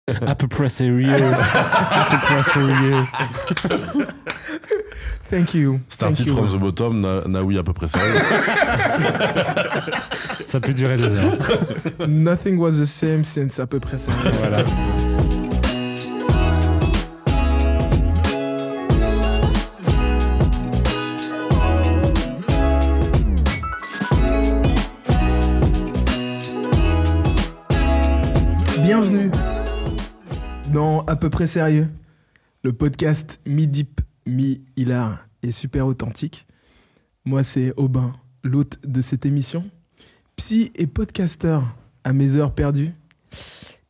À peu près sérieux. À peu près sérieux. Thank you. Started from the bottom, now we à peu près ça. Ça peut durer des heures. Nothing was the same since à peu près ça. Voilà. Bienvenue dans À peu près sérieux, le podcast mi-deep, mi-hilar et super authentique. Moi, c'est Aubin, l'hôte de cette émission, psy et podcasteur à mes heures perdues.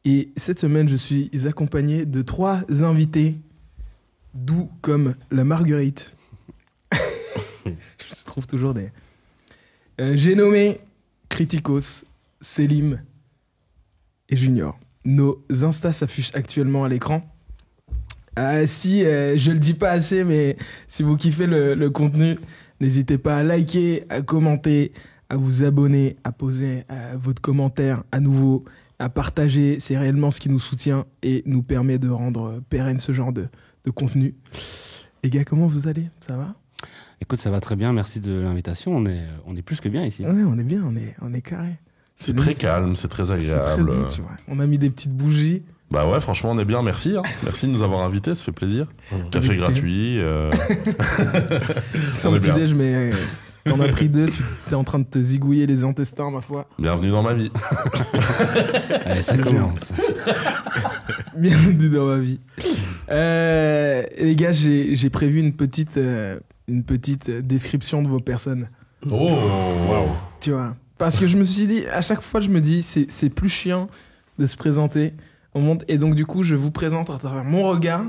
Et cette semaine, je suis accompagné de 3 invités, doux comme la marguerite. Je trouve toujours des... j'ai nommé Criticos, Selim et Junior. Nos Insta s'affichent actuellement à l'écran. Je le dis pas assez, mais si vous kiffez le contenu, n'hésitez pas à liker, à commenter, à vous abonner, à poser votre commentaire à nouveau, à partager. C'est réellement ce qui nous soutient et nous permet de rendre pérenne ce genre de contenu. Les gars, comment vous allez ? Ça va ? Écoute, ça va très bien. Merci de l'invitation. On est plus que bien ici. Ouais, on est bien, on est carré. C'est très calme, c'est très agréable. C'est très doux, tu vois. On a mis des petites bougies. Bah ouais, franchement, on est bien, merci. Merci de nous avoir invités, ça fait plaisir. Café gratuit. C'est un petit déj, mais t'en as pris 2, tu es en train de te zigouiller les intestins, ma foi. Bienvenue dans ma vie. Allez, ça commence. Bienvenue dans ma vie. Les gars, j'ai prévu une petite description de vos personnes. Oh, waouh. Tu vois. Parce que je me suis dit, à chaque fois, je me dis, c'est plus chiant de se présenter au monde. Et donc, du coup, je vous présente à travers mon regard,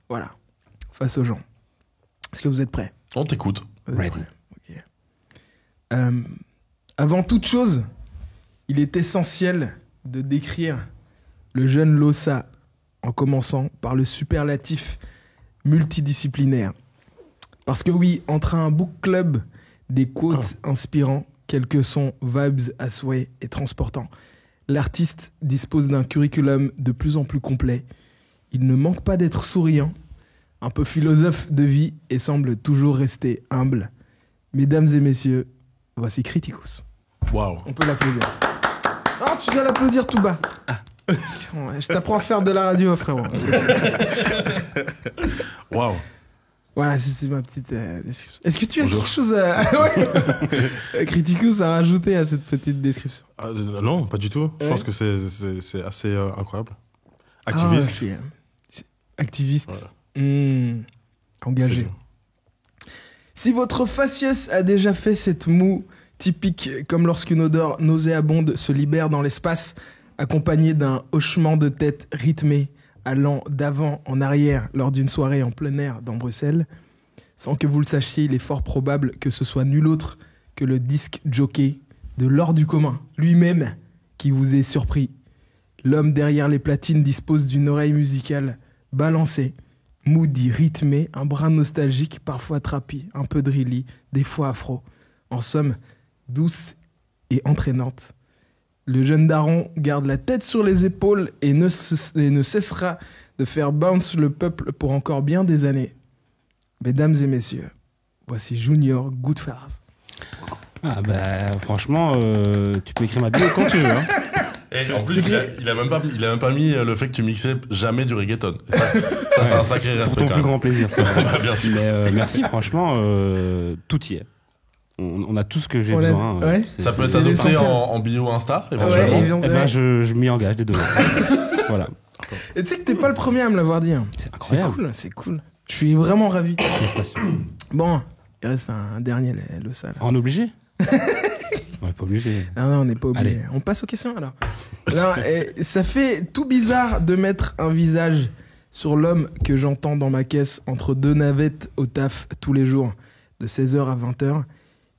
voilà, face aux gens. Est-ce que vous êtes prêts ? On t'écoute. Vous êtes prêts ? Ok. Avant toute chose, il est essentiel de décrire le jeune Lossa en commençant par le superlatif multidisciplinaire. Parce que oui, entre un book club, des quotes inspirants, quelques sons, vibes à souhait et transportants, l'artiste dispose d'un curriculum de plus en plus complet. Il ne manque pas d'être souriant, un peu philosophe de vie et semble toujours rester humble. Mesdames et messieurs, voici Criticos. Waouh. On peut l'applaudir. Ah, tu dois l'applaudir tout bas. Ah. Je t'apprends à faire de la radio, frérot. Waouh. Voilà, c'est ma petite description. Est-ce que tu as quelque chose Criticos à rajouter à cette petite description ? Non, pas du tout. Je pense que c'est assez incroyable. Activiste. Ah, okay. Activiste. Voilà. Engagé. Si votre faciès a déjà fait cette moue typique comme lorsqu'une odeur nauséabonde se libère dans l'espace, accompagnée d'un hochement de tête rythmé, allant d'avant en arrière lors d'une soirée en plein air dans Bruxelles. Sans que vous le sachiez, il est fort probable que ce soit nul autre que le disque jockey de l'or du commun, lui-même, qui vous est surpris. L'homme derrière les platines dispose d'une oreille musicale balancée, moody, rythmée, un brin nostalgique, parfois trappy, un peu drilly, des fois afro. En somme, douce et entraînante. Le jeune daron garde la tête sur les épaules et ne cessera de faire bounce le peuple pour encore bien des années. Mesdames et messieurs, voici Junior Goodfellas. Ah bah franchement, tu peux écrire ma bio quand tu veux. Hein. Et en plus, il a même pas mis le fait que tu mixais jamais du reggaeton. Ça c'est un sacré respect. Pour ton plus grand plaisir, ça. Bien sûr. Mais merci, franchement, tout y est. On a tout ce que j'ai besoin. Ouais. Ça peut être adopté en bio Insta, éventuellement. Eh ben, je m'y engage des deux. Voilà. Et tu sais que t'es pas le premier à me l'avoir dit. Hein. C'est incroyable. C'est cool. Je suis vraiment ravi. Félicitations. Bon, il reste un dernier, le sale. On est obligé ? On n'est pas obligé. Non, on n'est pas obligé. Allez. On passe aux questions alors. Non, ça fait tout bizarre de mettre un visage sur l'homme que j'entends dans ma caisse entre 2 navettes au taf tous les jours, de 16h à 20h.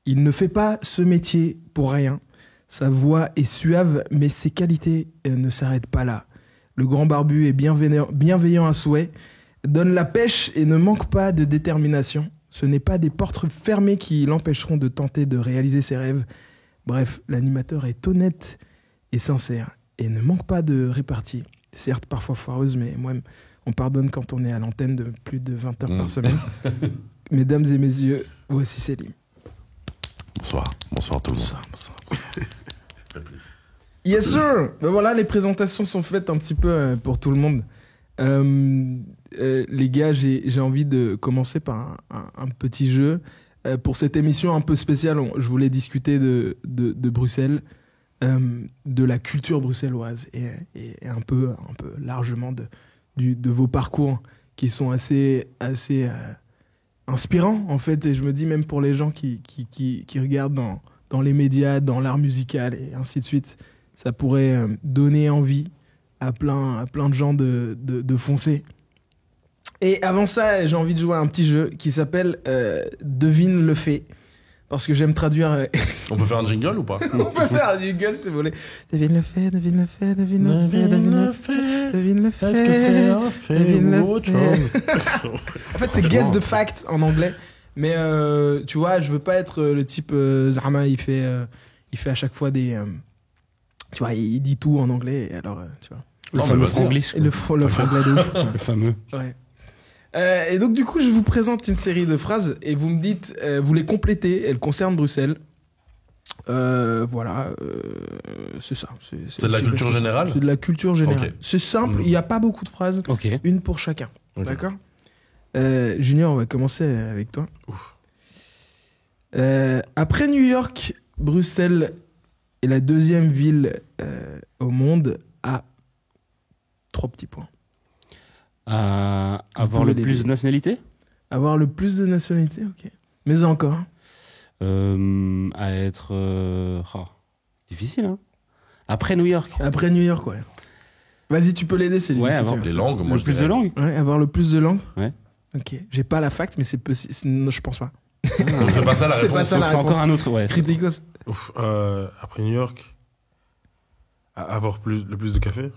Il ne fait pas ce métier pour rien. Sa voix est suave, mais ses qualités ne s'arrêtent pas là. Le grand barbu est bienveillant à souhait, donne la pêche et ne manque pas de détermination. Ce n'est pas des portes fermées qui l'empêcheront de tenter de réaliser ses rêves. Bref, l'animateur est honnête et sincère et ne manque pas de répartie. certes parfois foireuse, mais moi, on pardonne quand on est à l'antenne de plus de 20 heures par semaine. Mesdames et messieurs, voici Selim. Bonsoir tout le monde. Bonsoir. Yes sir. Ben voilà, les présentations sont faites un petit peu pour tout le monde. Les gars, j'ai envie de commencer par un petit jeu. Pour cette émission un peu spéciale, je voulais discuter de Bruxelles, de la culture bruxelloise et un peu largement de vos parcours qui sont assez inspirants en fait. Et je me dis même pour les gens qui regardent dans les médias, dans l'art musical et ainsi de suite, ça pourrait donner envie à plein de gens de foncer. Et avant ça, j'ai envie de jouer à un petit jeu qui s'appelle Devine le fait. Parce que j'aime traduire. On peut faire un jingle ou pas? On peut faire un jingle si vous voulez. Devine le fait, devine le fait, devine le fait, devine le fait, devine le fait. Est-ce que c'est un fait ou autre chose? En fait, c'est guess the fact en anglais. Mais tu vois, je veux pas être le type Zama, il fait à chaque fois des. Tu vois, il dit tout en anglais. Alors, tu vois. Le fameux franglish. Le franglais de ouf. Le fameux. Ouais. Et donc, du coup, je vous présente une série de phrases et vous me dites, vous les complétez. Elles concernent Bruxelles. Voilà. C'est ça. C'est de la culture générale? C'est de la culture générale. Okay. C'est simple. Il n'y a pas beaucoup de phrases. Ok. Une pour chacun. Okay. D'accord? Junior, on va commencer avec toi. Après New York, Bruxelles est la deuxième ville au monde à 3 petits points. Avoir le plus de nationalités? Avoir le plus de nationalités, ok. Mais encore. À être... difficile, hein. Après New York. Après New York, ouais. Vas-y, tu peux l'aider, c'est lui. Ouais, si avoir tu veux. Les langues, moi Le je plus de dirais. langues? Ouais, avoir le plus de langues. Ouais. Ok. J'ai pas la fact, mais c'est possible. Non, je pense pas. Donc c'est pas ça la C'est réponse. pas ça la C'est réponse. encore un autre, ouais. Criticos. Ouf, après New York, avoir le plus de café.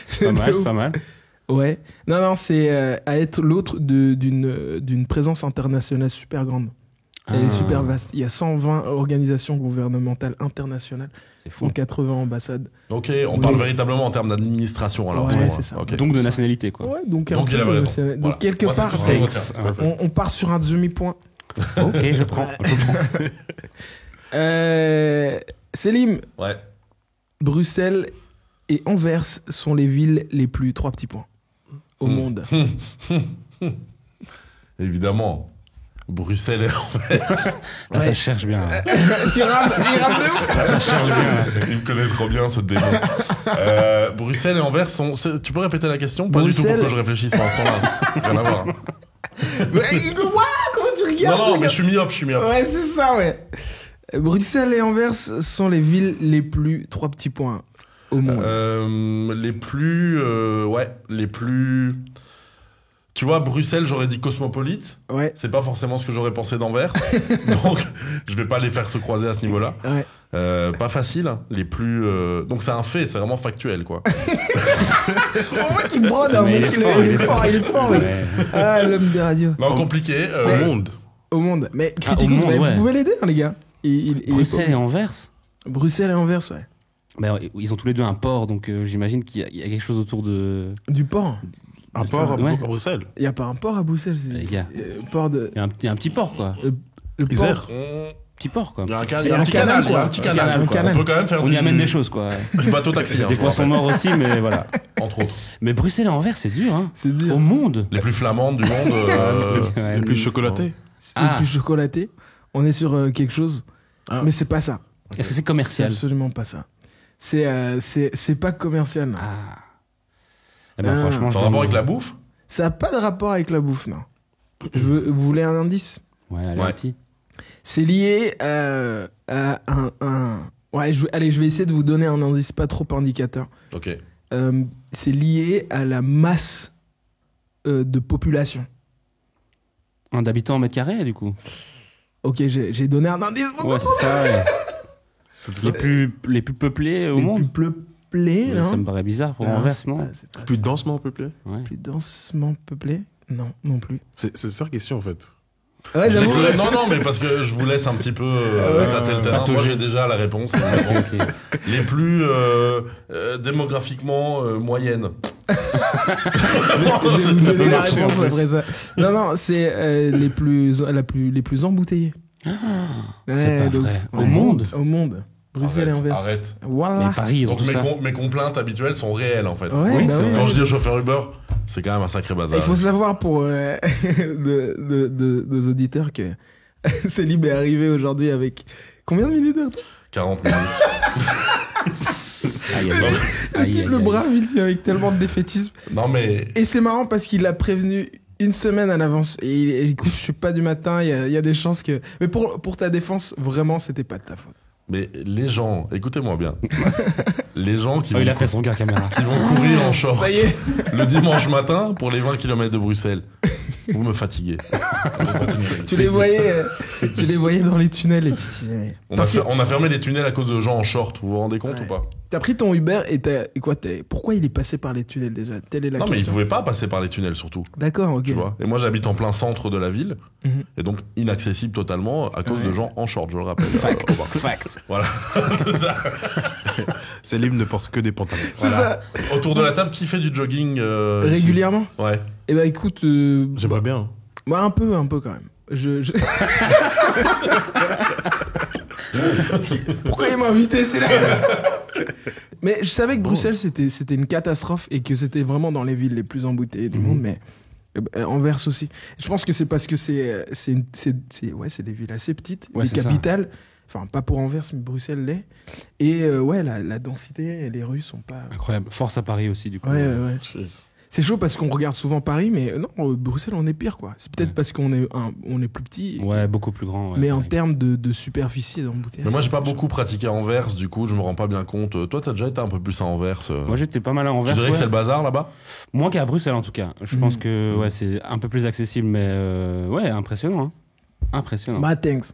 C'est pas mal, c'est pas mal. Ouais. Non, c'est à être l'autre d'une présence internationale super grande. Elle est super vaste. Il y a 120 organisations gouvernementales internationales, C'est fou. 180 ambassades. Ok, on parle véritablement en termes d'administration alors. Ouais, à ce moment-là. c'est ça. Ok. Donc de nationalité, quoi. Ouais, donc un Donc peu il avait raison. national. Donc Voilà. quelque Moi, c'est part, tout ce que je Thanks. retiens. on part sur un demi-point. Ok, je prends. Selim, Ouais. Bruxelles et Anvers sont les villes les plus 3 petits points au monde. Évidemment. Bruxelles et Anvers. Là, ça cherche bien. Là. Il rame de ouf. Là, ça cherche bien. Il me connaît trop bien ce démon. Bruxelles et Anvers sont. Tu peux répéter la question? Pas du tout Bruxelles- pour que je réfléchisse pendant ce temps-là. Rien à voir. Comment tu regardes? Non, mais je suis mi-op. Ouais, c'est ça, ouais. Bruxelles et Anvers sont les villes les plus 3 petits points au monde. Les plus. Ouais, les plus. Tu vois, Bruxelles, j'aurais dit cosmopolite. Ouais, C'est pas forcément ce que j'aurais pensé d'Anvers. Donc, je vais pas les faire se croiser à ce niveau-là. ouais. Pas facile. Hein. Les plus. Donc, c'est un fait, c'est vraiment factuel, quoi. On voit qu'il brode, hein, Mais mec. il est fort, Il est fort, ouais. Ouais. Ah, l'homme de radio. Non, compliqué. Ouais. Au monde. Au monde. Mais au Criticus, monde, mais ouais. vous pouvez l'aider, hein, les gars. Il est Bruxelles et Anvers? pas- Bruxelles et Anvers, ouais. Ben, ils ont tous les deux un port, donc j'imagine qu'il y a quelque chose autour de... Du port. Un port Ouais. à Bruxelles. Il n'y a pas un port à Bruxelles. Les gars. Port de. Il y a un petit port, quoi. Le port. Isère. Petit port, quoi. Il y a un, Il y a petit un canal, canal, il y a quoi. un petit Un canal. canal, quoi. un canal. On peut quand même faire On y amène des choses, quoi. du bateau taxi. hein, Des je poissons vous morts aussi, mais voilà. rappelle, entre autres. Mais Bruxelles et Anvers, c'est dur, hein. C'est dur. Au monde. Les plus flamandes du monde. Ouais, Les plus chocolatés. Le plus chocolaté. On est sur quelque chose. Ah. Mais c'est pas ça. Est-ce que c'est C'est commercial? absolument pas ça. C'est pas commercial. Non. Ah. Eh ben, Ah. franchement, C'est en je rapport donne- avec la bouffe? Ça n'a pas de rapport avec la bouffe, non. Vous voulez un indice? Ouais, allez, Ouais. un petit. C'est lié à un... Ouais, allez, je vais essayer de vous donner un indice pas trop indicateur. Ok. C'est lié à la masse de population. Un d'habitants au mètre carré, du coup. Ok, j'ai donné un indice beaucoup Ouais, c'est ça, ouais. C'était ça. Les plus peuplés au les monde. plus peuplés. Ouais, hein. ça me paraît bizarre pour Non, Anvers, c'est non? pas- c'est pas Plus ça. densement peuplé. Ouais. Plus densement peuplé? Non, non plus. C'est ça la question en fait. Ouais, j'avoue. Non, mais parce que je vous laisse un petit peu tâter le terrain. Moi, j'ai déjà la réponse. évidemment. Les plus démographiquement moyennes. Vous avez la réponse après ça. Non, c'est les plus embouteillés. C'est pas donc, vrai. ouais, Au monde. Bruxelles et Anvers. Arrête. Voilà. Mais Paris, dans Donc tout ça. mes complaintes habituelles sont réelles en fait. Ouais, Oui, bah c'est ouais. Quand je dis au chauffeur Uber, c'est quand même un sacré bazar. Il faut savoir pour nos auditeurs que Célib est arrivé aujourd'hui avec combien de minutes de retard 40 minutes. Aïe, Le aïe. brave, il vient avec tellement de défaitisme. Non mais Et c'est marrant parce qu'il l'a prévenu une semaine à l'avance. Et écoute, je suis pas du matin, il y a des chances que... Mais pour ta défense, vraiment, c'était pas de ta faute. Mais les gens, écoutez-moi bien, les gens qui, Oh, vont, il a fait son gars caméra. qui vont courir en short Ça y est. le dimanche matin pour les 20 km de Bruxelles, vous me fatiguez. Tu les voyais dans les tunnels et tu te disais, mais... On a fermé les tunnels à cause de gens en short, vous vous rendez compte Ouais. ou pas? T'as pris ton Uber et pourquoi il est passé par les tunnels déjà? Telle est la Non mais ils question. pouvaient pas passer par les tunnels surtout, D'accord, ok. tu vois. Et moi j'habite en plein centre de la ville, Mhm. et donc inaccessible totalement à cause de gens en short, je le rappelle. Fact. Voilà, c'est ça. Célib ne porte que des pantalons. C'est ça. Autour de la table, qui fait du jogging Régulièrement? ici Ouais. Eh ben écoute, J'aimerais bien. moi un peu quand même. Pourquoi il m'a invité, c'est là. Mais je savais que Bruxelles c'était une catastrophe et que c'était vraiment dans les villes les plus embouteillées du monde, mais Anvers aussi. Je pense que c'est parce que c'est des villes assez petites, Ouais, des c'est ça. capitales. Enfin, pas pour Anvers, mais Bruxelles l'est. Et la densité et les rues sont pas. Incroyable. Force à Paris aussi, du coup. Ouais. C'est chaud parce qu'on regarde souvent Paris, mais non, Bruxelles, on est pire, quoi. C'est peut-être Ouais. parce qu'on est plus petit. et Ouais, beaucoup plus grand. Ouais, mais en Paris. termes de superficie et d'embouteillage. Mais moi j'ai pas c'est beaucoup pratiqué Anvers, du coup je me rends pas bien compte. Toi t'as déjà été un peu plus à Anvers. Moi, j'étais pas mal à tu Anvers. dirais que ouais. c'est le bazar là-bas? Moins qu'à Bruxelles, en tout cas. Je pense que c'est un peu plus accessible, mais ouais, impressionnant. Hein. Impressionnant. Bah, thanks.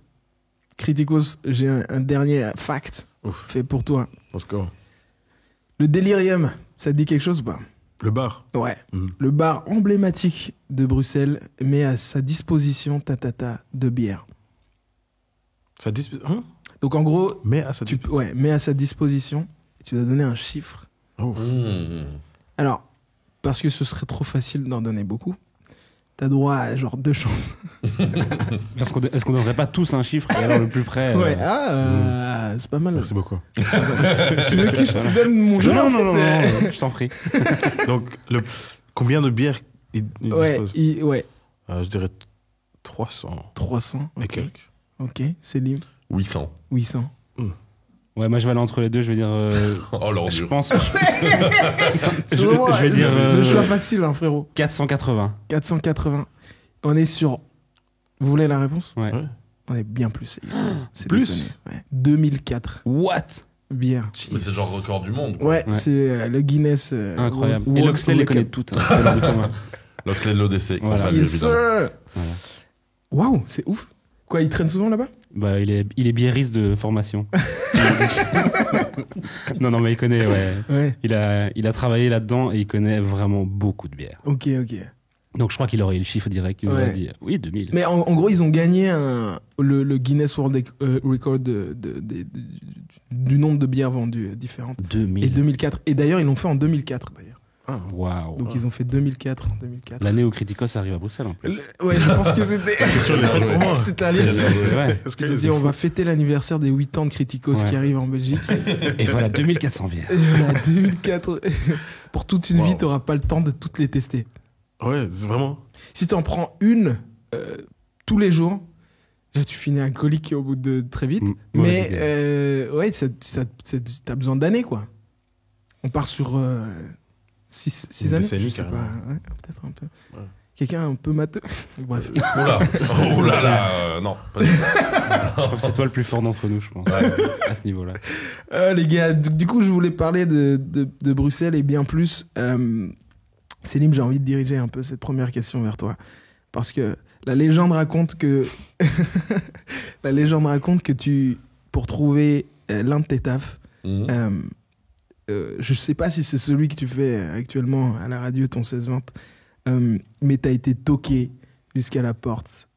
Criticos, j'ai un dernier fact fait pour toi. Let's go. Le Delirium, ça te dit quelque chose ou pas? Le bar. Ouais. Mhm. Le bar emblématique de Bruxelles met à sa disposition de bière. Ça dispute. Hein? Donc en gros, Mais à sa met à sa disposition et tu dois donner un chiffre. Alors, parce que ce serait trop facile d'en donner beaucoup, t'as droit à genre 2 chances. Est-ce qu'on donnerait pas tous un chiffre et alors le plus près Ouais, c'est pas mal. Merci beaucoup. Tu veux que je te donne mon jeu Non, en non, fait, non, je t'en prie. Donc, combien de bières il Ouais, dispose Je dirais 300 300. et Ok, quelques. ok, c'est libre. 800. 800. Ouais, moi je vais aller entre les deux, je vais dire. Oh Je l'ordure. pense. C'est vraiment- je vais c'est dire. le choix facile, hein, frérot. 480. 480. On est sur. Vous voulez la réponse? Ouais. Ouais. On est bien plus. C'est Plus déconné. Ouais. 2004 What? bières. Mais c'est genre record du monde. Ouais, Ouais. c'est le Guinness. Incroyable. World Et Loxley les Record. connaît toutes. Hein, dans le commun. L'Oxley de l'ODC, qu'on Voilà. salue Yes, évidemment. sir. Waouh, c'est ouf. Quoi, il traîne souvent là-bas? Bah, il est biériste de formation. non, mais il connaît, ouais. Ouais. Il a travaillé là-dedans et il connaît vraiment beaucoup de bières. Ok. Donc je crois qu'il aurait eu le chiffre direct. Il Ouais. aurait dit oui, 2000. Mais en gros, ils ont gagné le Guinness World Record du nombre de bières vendues différentes. 2000. Et 2004. Et d'ailleurs, ils l'ont fait en 2004, d'ailleurs. Waouh. Donc, ils ont fait 2004 en 2004. L'année où Criticos arrive à Bruxelles en plus. Ouais, je pense que c'était... C'était un livre. C'est vrai. Ils ont dit, on va fêter l'anniversaire des 8 ans de Criticos Ouais. qui arrive en Belgique. Et voilà, 2400 bières. Et voilà, 2004. Pour toute une Wow. vie, t'auras pas le temps de toutes les tester. Ouais, c'est vraiment. Si t'en prends une tous les jours, déjà, tu finis alcoolique au bout de très vite. Mauvaise Mais ouais, t'as besoin d'années, quoi. On part sur 6 Une années. décennie, Je sais carrément. pas. Ouais, peut-être un peu. Ouais. Quelqu'un un peu matheux. Bref. Oula, oh là là, non. Pas du tout. Je crois que c'est toi le plus fort d'entre nous, je pense. À ce niveau-là. Les gars, du coup, je voulais parler de Bruxelles et bien plus. Célim, j'ai envie de diriger un peu cette première question vers toi. Parce que la légende raconte que pour trouver l'un de tes tafs, Mhm. je sais pas si c'est celui que tu fais actuellement à la radio, ton 16-20, mais t'as été toqué jusqu'à la porte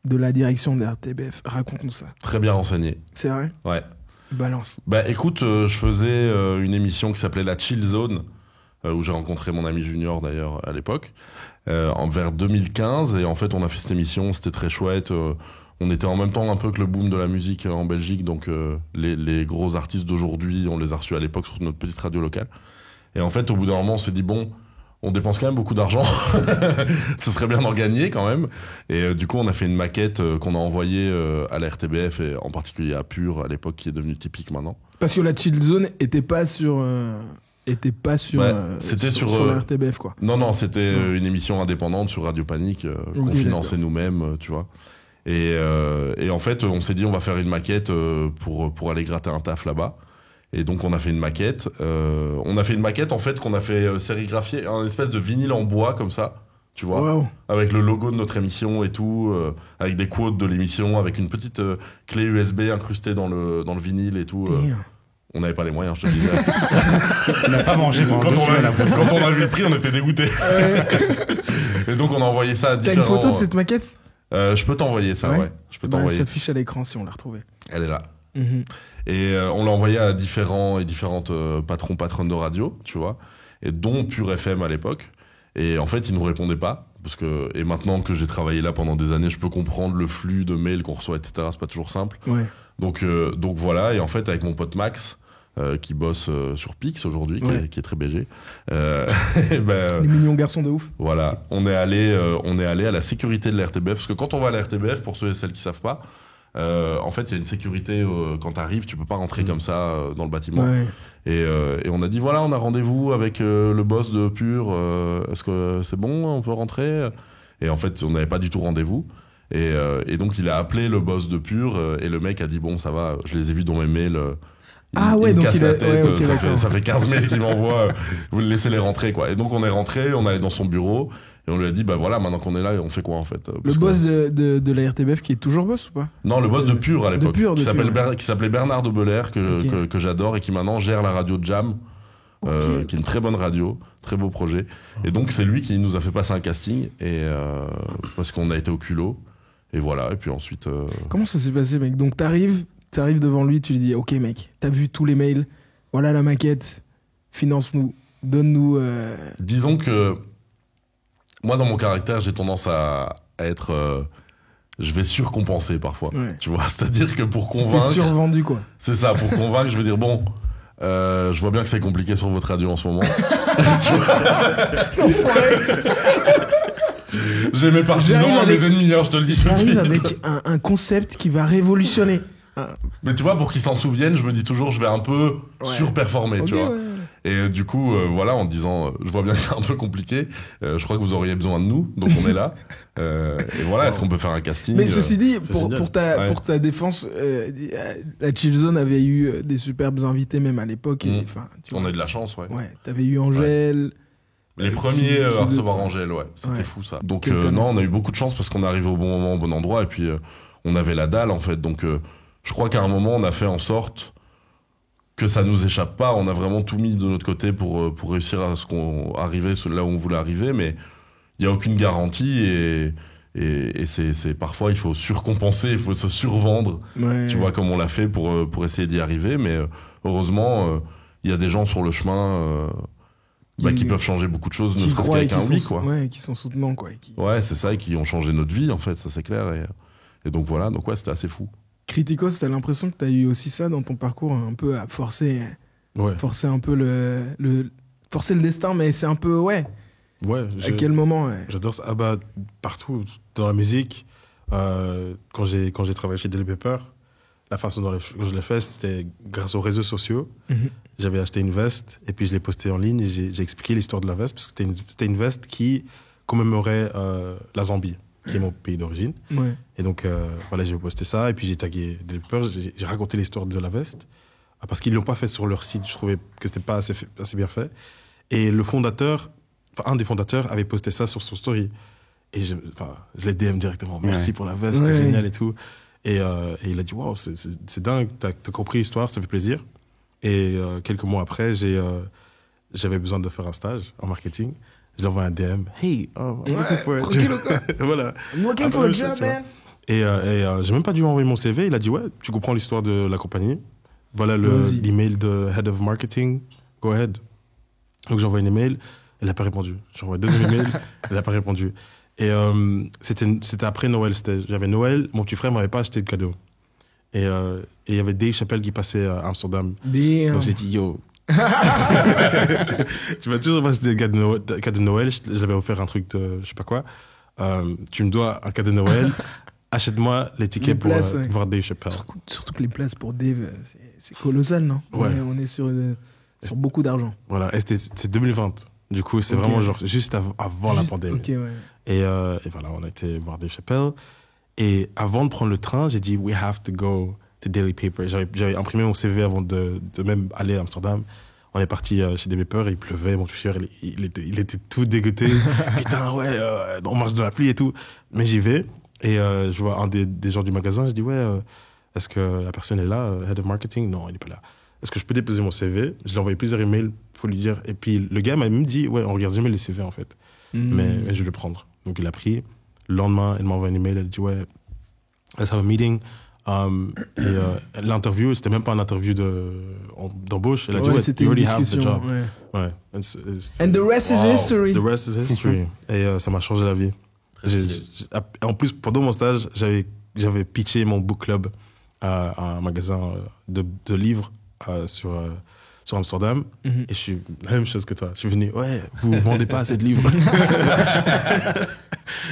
de la direction de RTBF. Raconte-nous ça. Très bien renseigné. C'est vrai? Ouais. Balance. Bah écoute, je faisais une émission qui s'appelait La Chill Zone, où j'ai rencontré mon ami Junior d'ailleurs à l'époque, vers 2015. Et en fait, on a fait cette émission, c'était très chouette. On était en même temps un peu que le boom de la musique en Belgique, donc les gros artistes d'aujourd'hui, on les a reçus à l'époque sur notre petite radio locale. Et en fait, au bout d'un moment, on s'est dit, bon, on dépense quand même beaucoup d'argent, ce serait bien d'en gagner quand même. Et du coup, on a fait une maquette qu'on a envoyée à la RTBF, et en particulier à Pure, à l'époque, qui est devenue typique maintenant. Parce que la Chill Zone était pas sur c'était sur la RTBF, quoi. Non, c'était une émission indépendante sur Radio Panique, qu'on finançait nous-mêmes, tu vois. Et en fait, on s'est dit, on va faire une maquette pour aller gratter un taf là-bas. Et donc, on a fait une maquette. En fait, qu'on a fait sérigraphier, un espèce de vinyle en bois, comme ça, tu vois. Wow. Avec le logo de notre émission et tout, avec des quotes de l'émission, avec une petite clé USB incrustée dans le vinyle et tout. On n'avait pas les moyens, je te disais. On n'a pas mangé pendant 2 semaines après. Quand on a vu le prix, on était dégoûtés. Et donc, on a envoyé ça à différents... T'as une photo de cette maquette? Je peux t'envoyer ça, ouais. Je peux t'envoyer. Elle s'affiche à l'écran si on l'a retrouvée. Elle est là. Mm-hmm. Et on l'a envoyé à différents et différentes patronnes de radio, tu vois, et dont Pure FM à l'époque. Et en fait, ils nous répondaient pas. Et maintenant que j'ai travaillé là pendant des années, je peux comprendre le flux de mails qu'on reçoit, etc. C'est pas toujours simple. Ouais. Donc voilà. Et en fait, avec mon pote Max, qui bosse sur Pix aujourd'hui, qui est très BG. Les mignons garçons de ouf. Voilà, on est allé à la sécurité de la RTBF, parce que quand on va à la RTBF, pour ceux et celles qui savent pas, en fait, il y a une sécurité quand t'arrives, tu peux pas rentrer comme ça dans le bâtiment. Ouais. Et on a dit, voilà, on a rendez-vous avec le boss de Pure, est-ce que c'est bon, on peut rentrer? Et en fait, on n'avait pas du tout rendez-vous. Et donc, il a appelé le boss de Pure, et le mec a dit, bon, ça va, je les ai vus dans mes mails. Il me casse la tête, ça fait 15 mails qu'il m'envoie, vous laissez-les rentrer, quoi. Et donc, on est rentré, on est allé dans son bureau, et on lui a dit, bah voilà, maintenant qu'on est là, on fait quoi, en fait? Le boss de la RTBF qui est toujours boss ou pas? Non, le boss de Pure à l'époque, qui s'appelait Bernard de Belair, que j'adore, et qui maintenant gère la radio Jam, qui est une très bonne radio, très beau projet. Et donc, c'est lui qui nous a fait passer un casting, parce qu'on a été au culot, et voilà, et puis ensuite... Comment ça s'est passé, mec? Donc, t'arrives devant lui, tu lui dis, ok mec, t'as vu tous les mails, voilà la maquette, finance-nous, donne-nous... Disons que moi, dans mon caractère, j'ai tendance à être... je vais surcompenser parfois, tu vois, c'est-à-dire que pour convaincre... T'es survendu, quoi. C'est ça, pour convaincre, je vais dire, bon, je vois bien que c'est compliqué sur votre radio en ce moment. J'ai mes partisans, mes ennemis, je te le dis tout de suite. J'arrive avec un concept qui va révolutionner. Mais tu vois, pour qu'ils s'en souviennent, je me dis toujours, je vais un peu surperformer, tu vois. Ouais. Et du coup, voilà, en disant, je vois bien que c'est un peu compliqué, je crois que vous auriez besoin de nous, donc on est là. Et voilà, est-ce qu'on peut faire un casting? Mais ceci dit, pour ta défense, la Chill Zone avait eu des superbes invités même à l'époque. On a eu de la chance, ouais. Ouais, t'avais eu Angèle. Les premiers à recevoir Angèle, c'était fou ça. Donc non, on a eu beaucoup de chance parce qu'on est arrivé au bon moment, au bon endroit, et puis on avait la dalle en fait, donc... je crois qu'à un moment, on a fait en sorte que ça nous échappe pas. On a vraiment tout mis de notre côté pour réussir à arriver là où on voulait arriver, mais il n'y a aucune garantie et c'est parfois, il faut surcompenser, il faut se survendre, tu vois, comme on l'a fait pour essayer d'y arriver. Mais heureusement, il y a des gens sur le chemin qui peuvent changer beaucoup de choses, ne serait-ce qu'avec un oui, quoi. Ouais, qui sont soutenants, quoi. Ouais, c'est ça, et qui ont changé notre vie, en fait, ça c'est clair. Et donc voilà, donc ouais, c'était assez fou. Criticos, t'as l'impression que t'as eu aussi ça dans ton parcours, un peu à forcer un peu forcer le destin, mais c'est un peu, à quel moment J'adore ça. Ah bah, partout, dans la musique, quand j'ai travaillé chez Daily Paper, la façon dont je l'ai fait, c'était grâce aux réseaux sociaux. Mm-hmm. J'avais acheté une veste, et puis je l'ai postée en ligne, et j'ai expliqué l'histoire de la veste, parce que c'était une veste qui commémorait la Zambie, qui est mon pays d'origine. Ouais. Et donc, voilà, j'ai posté ça, et puis j'ai tagué Daily Paper, j'ai raconté l'histoire de la veste, parce qu'ils ne l'ont pas fait sur leur site, je trouvais que c'était pas assez bien fait. Et un des fondateurs avait posté ça sur son story. Et je l'ai DM directement, merci pour la veste, c'était génial et tout. Et il a dit, waouh, c'est dingue, t'as compris l'histoire, ça fait plaisir. Et quelques mois après, j'avais besoin de faire un stage en marketing. Je lui envoie un DM. Hey, tranquille ou quoi? Voilà. I'm looking for a job, man. Et j'ai même pas dû envoyer mon CV. Il a dit, ouais, tu comprends l'histoire de la compagnie. Voilà l'email de Head of Marketing. Go ahead. Donc j'ai envoyé un email. Elle n'a pas répondu. J'ai envoyé 2 emails. Elle n'a pas répondu. Et c'était après Noël. J'avais Noël. Mon petit frère m'avait pas acheté de cadeau. Et il y avait Dave Chappelle qui passait à Amsterdam. Damn. Donc j'ai dit, yo. Tu m'as toujours pas acheté de cadeau de Noël. Je l'avais offert un truc de je sais pas quoi. Tu me dois un cadeau de Noël. Achète-moi les tickets pour voir Dave Chappelle. Surtout que les places pour Dave, c'est colossal, non? Ouais. On est sur beaucoup d'argent. Voilà, et c'est 2020. Du coup, c'est vraiment genre juste avant la pandémie. Okay, ouais. Et voilà, on a été voir Dave Chappelle. Et avant de prendre le train, j'ai dit, we have to go to Daily Paper. J'avais imprimé mon CV avant de même aller à Amsterdam. On est parti chez Daily Paper, il pleuvait, mon tueur, il était tout dégoûté. Putain, ouais, on marche dans la pluie et tout. Mais j'y vais, et je vois un des gens du magasin, je dis, ouais, est-ce que la personne est là, Head of Marketing? Non, il n'est pas là. Est-ce que je peux déposer mon CV? Je lui ai envoyé plusieurs emails, faut lui dire. Et puis le gars m'a même dit, ouais, on regarde jamais les CV en fait. Mais je vais le prendre. Donc il a pris. Le lendemain, elle m'a envoyé un email, elle a dit, ouais, let's have a meeting. L'interview, c'était même pas une interview d'embauche. Elle a dit, ouais, c'était you une already have the discussion. job. Ouais. Ouais. And the rest is history. The rest is history. Et ça m'a changé la vie. En plus, pendant mon stage, j'avais pitché mon book club à un magasin de livres sur Amsterdam. Et je suis la même chose que toi. Je suis venu, ouais, vous vendez pas assez de livres.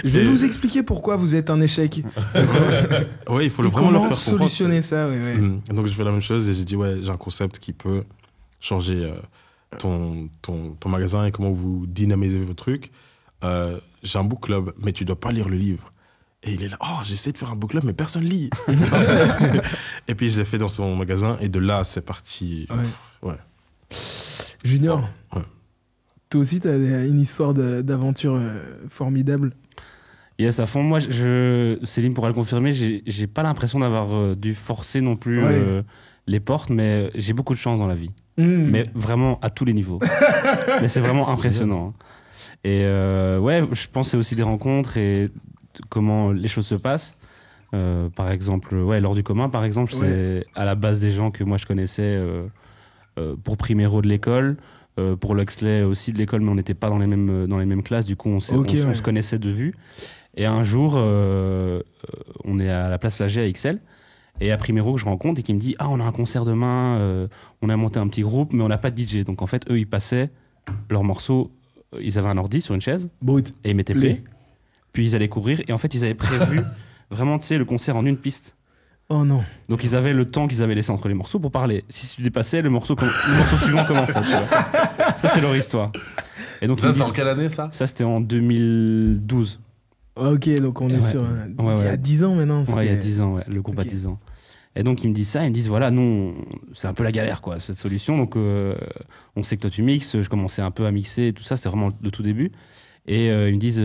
Je vais vous expliquer pourquoi vous êtes un échec. Ouais, il faut vraiment leur faire comprendre. Solutionner ça, ouais. Donc je fais la même chose et j'ai dit, ouais, j'ai un concept qui peut changer ton magasin et comment vous dynamisez vos trucs. J'ai un book club, mais tu dois pas lire le livre. Et il est là, oh, j'essaie de faire un book club, mais personne lit. Et puis je l'ai fait dans son magasin et de là, c'est parti. Ouais. Junior, ouais. Toi aussi, t'as une histoire d'aventure formidable. Yes, à fond. Moi, Céline pourra le confirmer, j'ai pas l'impression d'avoir dû forcer non plus les portes, mais j'ai beaucoup de chance dans la vie. Mais vraiment à tous les niveaux. Mais c'est vraiment impressionnant. Et ouais, je pense que c'est aussi des rencontres et comment les choses se passent. Par exemple, l'Or du commun, par exemple, c'est à la base des gens que moi je connaissais pour Primero de l'école, pour l'Huxley aussi de l'école, mais on n'était pas dans les mêmes classes, du coup on se connaissait de vue. Et un jour, on est à la place Flagey à XL, et à Primero que je rencontre et qui me dit, ah, on a un concert demain, on a monté un petit groupe, mais on n'a pas de DJ. Donc en fait, eux, ils passaient leurs morceaux, ils avaient un ordi sur une chaise, et ils mettaient play, puis ils allaient courir, et en fait, ils avaient prévu vraiment, tu sais, le concert en une piste. Oh non. Donc ils avaient le temps qu'ils avaient laissé entre les morceaux pour parler. Si tu dépassais, le morceau suivant commençait. Tu vois. Ça, c'est leur histoire. Et donc, ça, c'était en quelle année, ça? Ça, c'était en 2012. Ok, donc on est sur... il y a 10 ans maintenant. Ouais, il y a 10 ans, le groupe a 10 ans. Et donc, ils me disent ça, ils me disent, voilà, nous, c'est un peu la galère, quoi, cette solution. Donc, on sait que toi, tu mixes. Je commençais un peu à mixer et tout ça. C'était vraiment le tout début. Et ils me disent,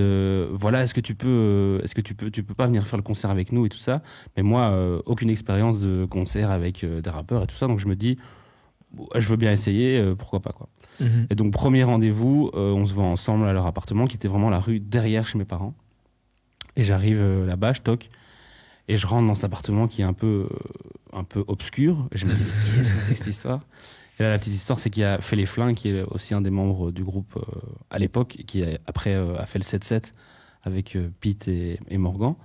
voilà, est-ce que tu peux pas venir faire le concert avec nous et tout ça. Mais moi, aucune expérience de concert avec des rappeurs et tout ça. Donc, je me dis, je veux bien essayer, pourquoi pas, quoi. Et donc, premier rendez-vous, on se voit ensemble à leur appartement, qui était vraiment la rue derrière chez mes parents. Et j'arrive là-bas, je toque, et je rentre dans cet appartement qui est un peu obscur. Et je me dis, mais qu'est-ce que c'est que cette histoire? Et là, la petite histoire, c'est qu'il y a Fait les Flingues, qui est aussi un des membres du groupe à l'époque, qui après a fait le 7-7 avec Pete et Morgan.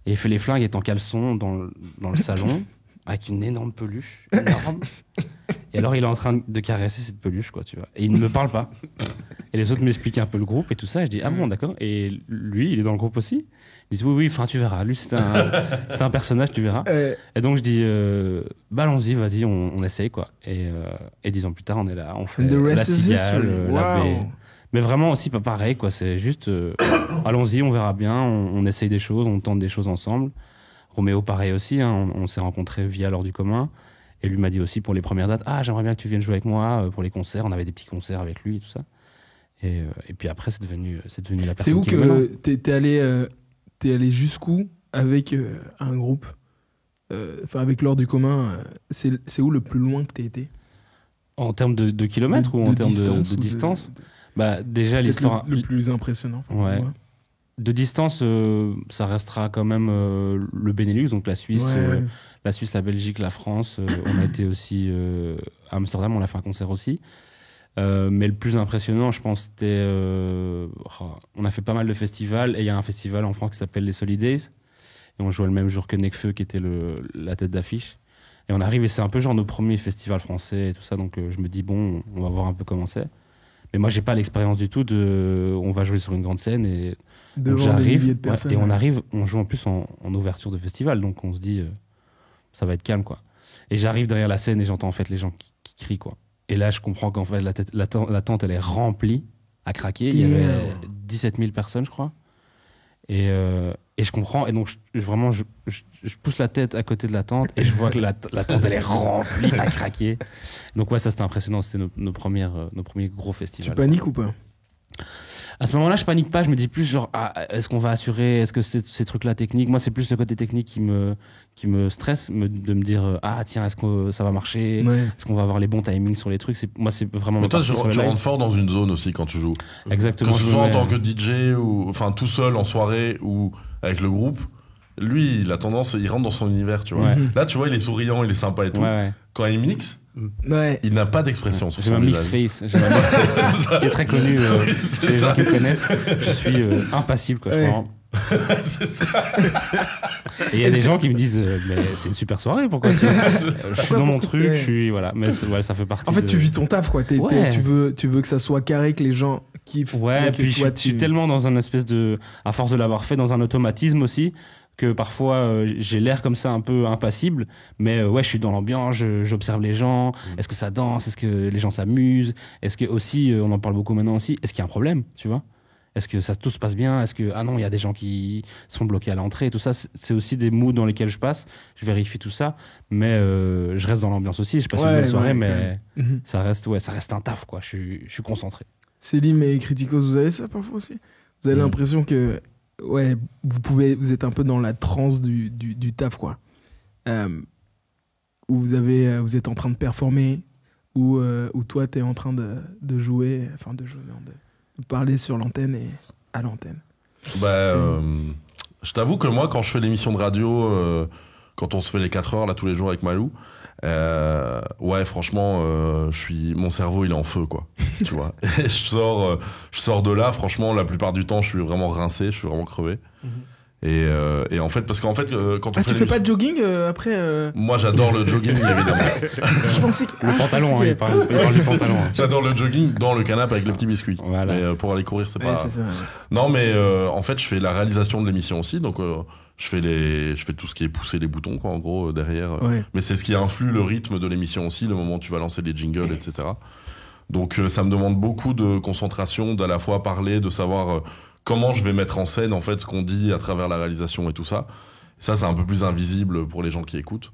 Et Fait les Flingues est en caleçon dans le salon, avec une énorme peluche, énorme. Et alors, il est en train de caresser cette peluche, quoi, tu vois. Et il ne me parle pas. Et les autres m'expliquent un peu le groupe et tout ça. Et je dis, ah bon, d'accord. Et lui, il est dans le groupe aussi? Ils disent, oui, enfin, tu verras. Lui, c'est un personnage, tu verras. Et donc, je dis, bah, allons-y, vas-y, on essaye, quoi. Et 10 ans plus tard, on est là, on fait la cigale, la baie. Mais vraiment aussi pas pareil, quoi. C'est juste, allons-y, on verra bien. On essaye des choses, on tente des choses ensemble. Roméo, pareil aussi, hein, on s'est rencontrés via l'Or du commun. Et lui m'a dit aussi pour les premières dates, ah, j'aimerais bien que tu viennes jouer avec moi pour les concerts. On avait des petits concerts avec lui et tout ça. Et puis après, c'est devenu la personne. C'est où qui que t'es allé jusqu'où avec un groupe, enfin avec l'Or du commun, c'est où le plus loin que t'es été? En termes de kilomètres ou en termes de distance? Bah, déjà, l'histoire. Le plus impressionnant. Ouais. de distance, ça restera quand même le Benelux, donc la Suisse, la Suisse, la Belgique, la France. On a été aussi à Amsterdam, on a fait un concert aussi. Mais le plus impressionnant, je pense, c'était... on a fait pas mal de festivals, et il y a un festival en France qui s'appelle les Solidays, et on jouait le même jour que Nekfeu, qui était la tête d'affiche. Et on arrive, et c'est un peu genre nos premiers festivals français et tout ça, donc je me dis, bon, on va voir un peu comment c'est. Mais moi, j'ai pas l'expérience du tout on va jouer sur une grande scène, et donc j'arrive, et on arrive, on joue en plus en ouverture de festival, donc on se dit, ça va être calme, quoi. Et j'arrive derrière la scène, et j'entends en fait les gens qui crient, quoi. Et là, je comprends qu'en fait, la tente, elle est remplie à craquer. Il y avait 17 000 personnes, je crois. Et je comprends. Et donc, je pousse la tête à côté de la tente, et je vois que la tente, elle est remplie à craquer. Donc, ouais, ça, c'était impressionnant. C'était nos premiers gros festivals. Tu paniques ou pas? À ce moment-là, je panique pas. Je me dis plus genre, est-ce qu'on va assurer? Est-ce que ces trucs-là techniques? Moi, c'est plus le côté technique qui me stresse, de me dire, tiens, est-ce que ça va marcher? Est-ce qu'on va avoir les bons timings sur les trucs? Moi, c'est vraiment. Mais toi, tu rentres fort dans une zone aussi quand tu joues. Exactement. Que ce soit en tant que DJ ou, enfin, tout seul en soirée ou avec le groupe. Lui, il a tendance, il rentre dans son univers, tu vois. Ouais. Là, tu vois, il est souriant, il est sympa et tout. Ouais. Quand il mixe, il n'a pas d'expression sur son visage. J'ai un mix face qui est très connu chez les gens qui me connaissent. Je suis impassible, quoi. C'est ça. Et il y a des gens qui me disent, mais c'est une super soirée, pourquoi je suis dans mon truc, voilà. Mais ça fait partie. En fait, tu vis ton taf, quoi. Tu veux que ça soit carré, que les gens kiffent. Ouais, et puis je suis tellement dans un espèce de, à force de l'avoir fait, dans un automatisme aussi, que parfois j'ai l'air comme ça un peu impassible, mais je suis dans l'ambiance, j'observe les gens, est-ce que ça danse, est-ce que les gens s'amusent, est-ce que aussi, on en parle beaucoup maintenant aussi, est-ce qu'il y a un problème, tu vois, est-ce que tout se passe bien, est-ce que non, il y a des gens qui sont bloqués à l'entrée, tout ça, c'est aussi des moods dans lesquels je passe, je vérifie tout ça, mais je reste dans l'ambiance aussi, je passe une bonne soirée, mais ça reste un taf, quoi. Je suis concentré. Célim et Criticos, vous avez ça parfois aussi? Vous avez l'impression que vous êtes un peu dans la transe du taf, quoi. Où vous êtes en train de performer, où toi, t'es en train de jouer, enfin de parler sur l'antenne et à l'antenne. Je t'avoue que moi, quand je fais l'émission de radio, quand on se fait les 4 heures, là, tous les jours avec Malou, franchement, mon cerveau, il est en feu, quoi. Tu vois. Et je sors de là, franchement, la plupart du temps, je suis vraiment rincé, je suis vraiment crevé. Et en fait, parce qu'en fait, quand on fait tu fais pas de jogging après Moi, j'adore le jogging, évidemment. Je pensais que... Le pantalon, il parle du pantalon. J'adore le jogging dans le canapé avec le petit biscuit. Voilà. Mais pour aller courir, c'est pas... c'est ça. Non, mais en fait, je fais la réalisation de l'émission aussi, donc je fais tout ce qui est pousser les boutons, quoi, en gros, derrière. Mais c'est ce qui influe le rythme de l'émission aussi, le moment où tu vas lancer les jingles, etc. Donc ça me demande beaucoup de concentration, d'à la fois parler, de savoir comment je vais mettre en scène en fait ce qu'on dit à travers la réalisation et tout ça. Ça, c'est un peu plus invisible pour les gens qui écoutent.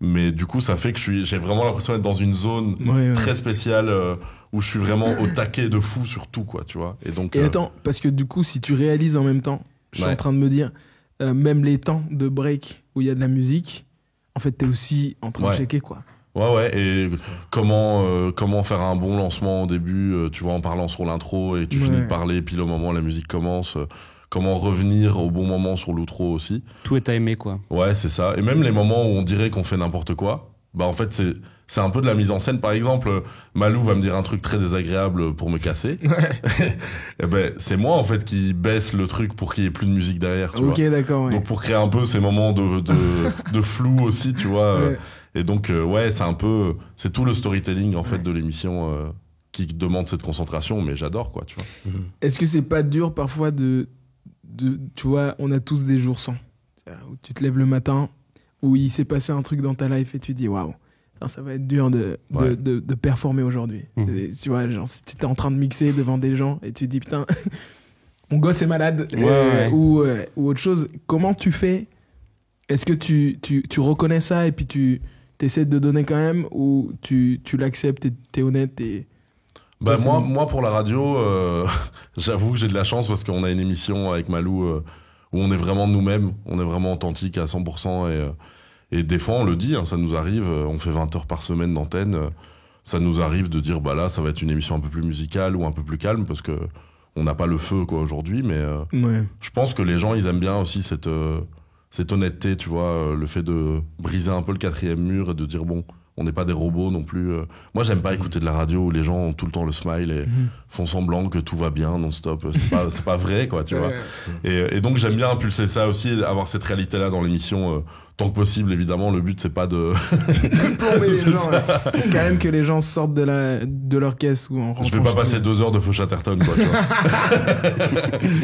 Mais du coup, ça fait que j'ai vraiment l'impression d'être dans une zone très spéciale où je suis vraiment au taquet de fou sur tout, quoi, tu vois. Et attends, parce que du coup, si tu réalises en même temps, je suis en train de me dire, même les temps de break où il y a de la musique, en fait, t'es aussi en train de checker, quoi. Et comment faire un bon lancement au début, tu vois, en parlant sur l'intro et tu finis de parler, puis au moment où la musique commence, comment revenir au bon moment sur l'outro aussi. Tout est timé, quoi. Ouais, c'est ça. Et même les moments où on dirait qu'on fait n'importe quoi, en fait, c'est un peu de la mise en scène. Par exemple, Malou va me dire un truc très désagréable pour me casser. Et c'est moi, en fait, qui baisse le truc pour qu'il y ait plus de musique derrière, tu vois. Ok, d'accord, Donc, pour créer un peu ces moments de flou aussi, tu vois. Et donc, c'est tout le storytelling, en fait, de l'émission qui demande cette concentration, mais j'adore, quoi, tu vois. Est-ce que c'est pas dur, parfois, tu vois, on a tous des jours sans. Où tu te lèves le matin, où il s'est passé un truc dans ta life et tu dis, waouh, ça va être dur de performer aujourd'hui. Tu vois, genre, si tu es en train de mixer devant des gens et tu te dis, putain, mon gosse est malade, ou autre chose, comment tu fais? Est-ce que tu reconnais ça et puis tu essaies de donner quand même, ou tu l'acceptes et t'es honnête et... Moi, pour la radio, j'avoue que j'ai de la chance parce qu'on a une émission avec Malou où on est vraiment nous-mêmes, on est vraiment authentique à 100%. Et des fois, on le dit, ça nous arrive, on fait 20 heures par semaine d'antenne, ça nous arrive de dire, là, ça va être une émission un peu plus musicale ou un peu plus calme parce que on n'a pas le feu quoi aujourd'hui, mais Ouais. je pense que les gens ils aiment bien aussi cette honnêteté, tu vois, le fait de briser un peu le quatrième mur et de dire bon, on n'est pas des robots non plus. Moi j'aime pas écouter de la radio où les gens ont tout le temps le smile et font semblant que tout va bien non-stop. C'est pas vrai quoi, tu vois. Et donc j'aime bien impulser ça aussi, avoir cette réalité là dans l'émission. Tant que possible, évidemment, le but c'est pas de plomber les C'est gens. ça. Ouais. C'est quand même que les gens sortent de leur caisse ou en rentrant. Je vais pas chez passer eux. 2 heures de Feu Chatterton, quoi, tu vois.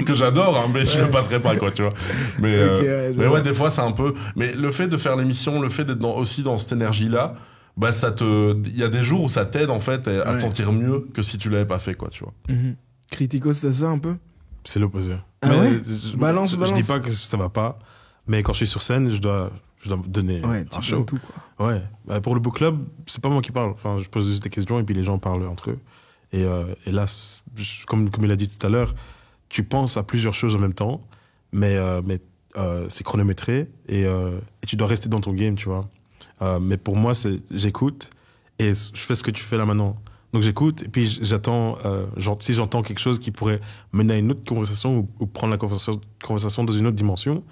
Que j'adore, hein, mais je le passerai pas, quoi, tu vois. Mais, mais ouais, des fois, c'est un peu. Mais le fait de faire l'émission, le fait d'être aussi dans cette énergie-là, bah, il y a des jours où ça t'aide, en fait, à te sentir mieux que si tu l'avais pas fait, quoi, tu vois. Criticos, c'est ça un peu? C'est l'opposé. Ah Mais ouais balance. Je dis pas que ça va pas, mais quand je suis sur scène, je dois donner un show. Tout, quoi. Ouais. Bah, pour le book club, c'est pas moi qui parle. Enfin, je pose juste des questions et puis les gens parlent entre eux. Et là, comme il a dit tout à l'heure, tu penses à plusieurs choses en même temps, mais c'est chronométré et tu dois rester dans ton game, tu vois. Mais pour moi, j'écoute et je fais ce que tu fais là maintenant. Donc j'écoute et puis j'attends, si j'entends quelque chose qui pourrait mener à une autre conversation ou prendre la conversation dans une autre dimension,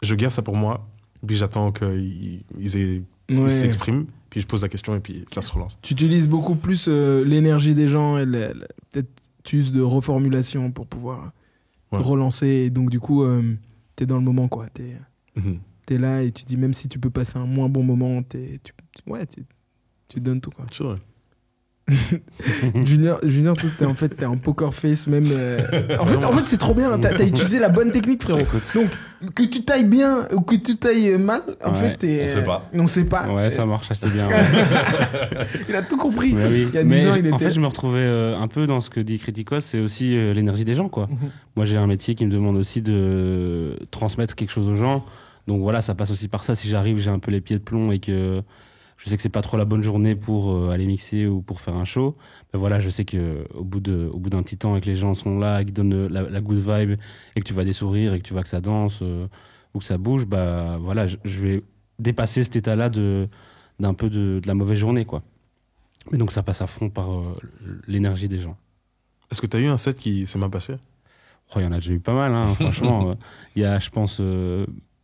je garde ça pour moi. Puis j'attends qu'ils s'expriment. Puis je pose la question et puis ça se relance. Tu utilises beaucoup plus l'énergie des gens et peut-être tu uses de reformulation pour pouvoir relancer. Et donc du coup, t'es dans le moment, quoi. T'es là et tu dis, même si tu peux passer un moins bon moment, tu donnes tout, quoi. C'est vrai. Junior, toi, t'es en poker face même. En fait, c'est trop bien. T'as utilisé la bonne technique, frérot. Donc, que tu tailles bien ou que tu tailles mal, en fait, on sait pas. Ouais, ça marche assez bien. Ouais. Il a tout compris. Mais oui. Il y a 10 ans, en fait, je me retrouvais un peu dans ce que dit Criticos, c'est aussi l'énergie des gens, quoi. Moi, j'ai un métier qui me demande aussi de transmettre quelque chose aux gens. Donc voilà, ça passe aussi par ça. Si j'arrive, j'ai un peu les pieds de plomb et que je sais que c'est pas trop la bonne journée pour aller mixer ou pour faire un show. Ben voilà, je sais que au bout d'un petit temps et que les gens sont là et qu'ils donnent la good vibe et que tu vois des sourires et que tu vois que ça danse ou que ça bouge, bah voilà, je vais dépasser cet état-là d'un peu de la mauvaise journée, quoi. Mais donc ça passe à fond par l'énergie des gens. Est-ce que tu as eu un set qui s'est mal passé? Oh, il y en a déjà eu pas mal, hein, franchement. Il y a, je pense,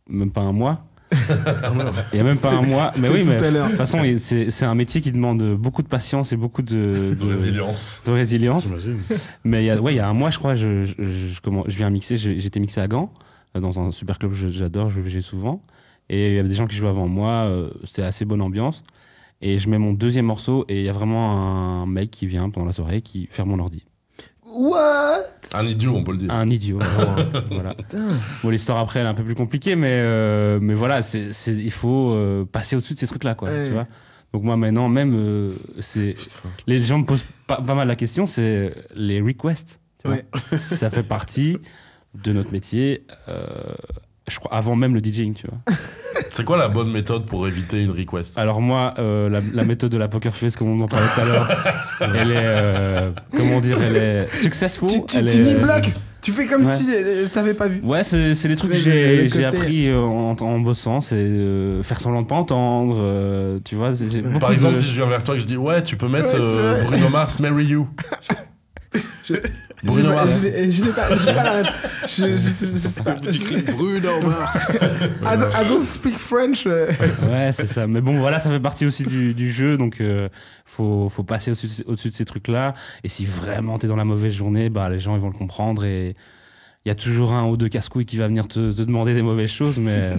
même pas un mois. Il y a même pas un mois. Mais oui, mais de toute façon, c'est un métier qui demande beaucoup de patience et beaucoup de résilience. De résilience. J'imagine. Mais il y a un mois, je crois, je viens mixer. J'étais mixé à Gand, dans un super club que j'adore, je vais souvent. Et il y avait des gens qui jouaient avant moi. C'était assez bonne ambiance. Et je mets mon deuxième morceau et il y a vraiment un mec qui vient pendant la soirée qui ferme mon ordi. What? Un idiot, on peut le dire. Un idiot. Voilà. Bon, l'histoire après elle est un peu plus compliquée, mais voilà, il faut passer au-dessus de ces trucs-là, quoi. Tu vois. Donc moi maintenant, même les gens me posent pas mal la question, c'est les requests. Tu vois. Ça fait partie de notre métier. Je crois avant même le DJing, tu vois. C'est quoi la bonne méthode pour éviter une request? Alors moi, la méthode de la poker face, comme on en parlait tout à l'heure, elle est, comment dire, elle est successful. Tu n'y bloques. Tu fais comme si t'avais pas vu. Ouais, c'est des trucs que j'ai appris en bossant, c'est faire semblant de pas entendre, tu vois. Par exemple, si je viens vers toi et que je dis ouais, tu peux mettre Bruno Mars, Marry You. Bruno Mars. Je n'ai pas la réponse. Je sais pas. Bruno Mars. I don't speak French. Ouais, c'est ça. Mais bon, voilà, ça fait partie aussi du jeu, donc faut passer au-dessus de ces trucs-là. Et si vraiment t'es dans la mauvaise journée, bah les gens ils vont le comprendre et il y a toujours un ou deux casse-couilles qui va venir te demander des mauvaises choses, mais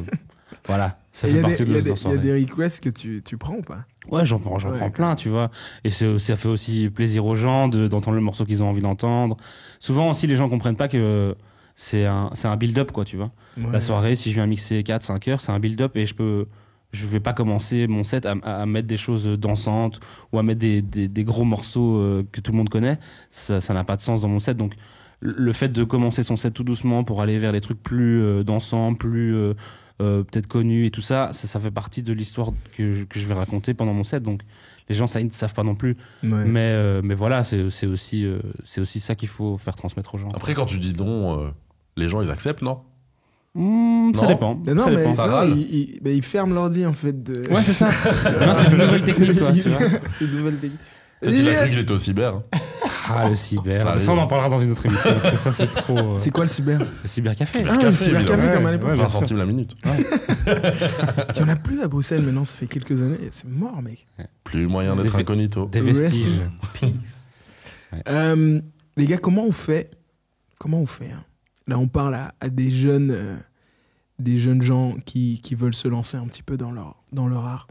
voilà, ça fait partie de notre soirée. Il y a des requests que tu prends ou pas? Ouais, j'en prends plein, tu vois. Et ça fait aussi plaisir aux gens d'entendre le morceau qu'ils ont envie d'entendre. Souvent aussi, les gens comprennent pas que c'est un build-up, quoi, tu vois. Ouais. La soirée, si je viens mixer 4-5 heures, c'est un build-up et je vais pas commencer mon set à mettre des choses dansantes ou à mettre des gros morceaux que tout le monde connaît. Ça n'a pas de sens dans mon set. Donc, le fait de commencer son set tout doucement pour aller vers les trucs plus dansants, plus peut-être connus et tout ça fait partie de l'histoire que je vais raconter pendant mon set. Donc les gens ça ils ne savent pas non plus, mais voilà, c'est aussi ça qu'il faut faire transmettre aux gens. Après quand tu dis non, les gens ils acceptent, non? Ça dépend. Mais non, ça mais dépend. ils ferment l'ordi en fait. Ouais, c'est ça. Non, c'est une nouvelle technique, quoi. Tu vois. C'est une nouvelle technique. Peut-être il a cru qu'il était au cyber. Ah, le cyber. Ça Ça, on en parlera dans une autre émission. Parce que ça, c'est trop. C'est quoi le cyber? Le cybercafé. Ah, le cybercafé comme à l'époque. 20 centimes la minute. Il n'y en a plus à Bruxelles maintenant, ça fait quelques années. C'est mort, mec. Plus moyen d'être incognito. Des vestiges. Les gars, comment on fait hein. Là, on parle à des jeunes gens qui veulent se lancer un petit peu dans leur art.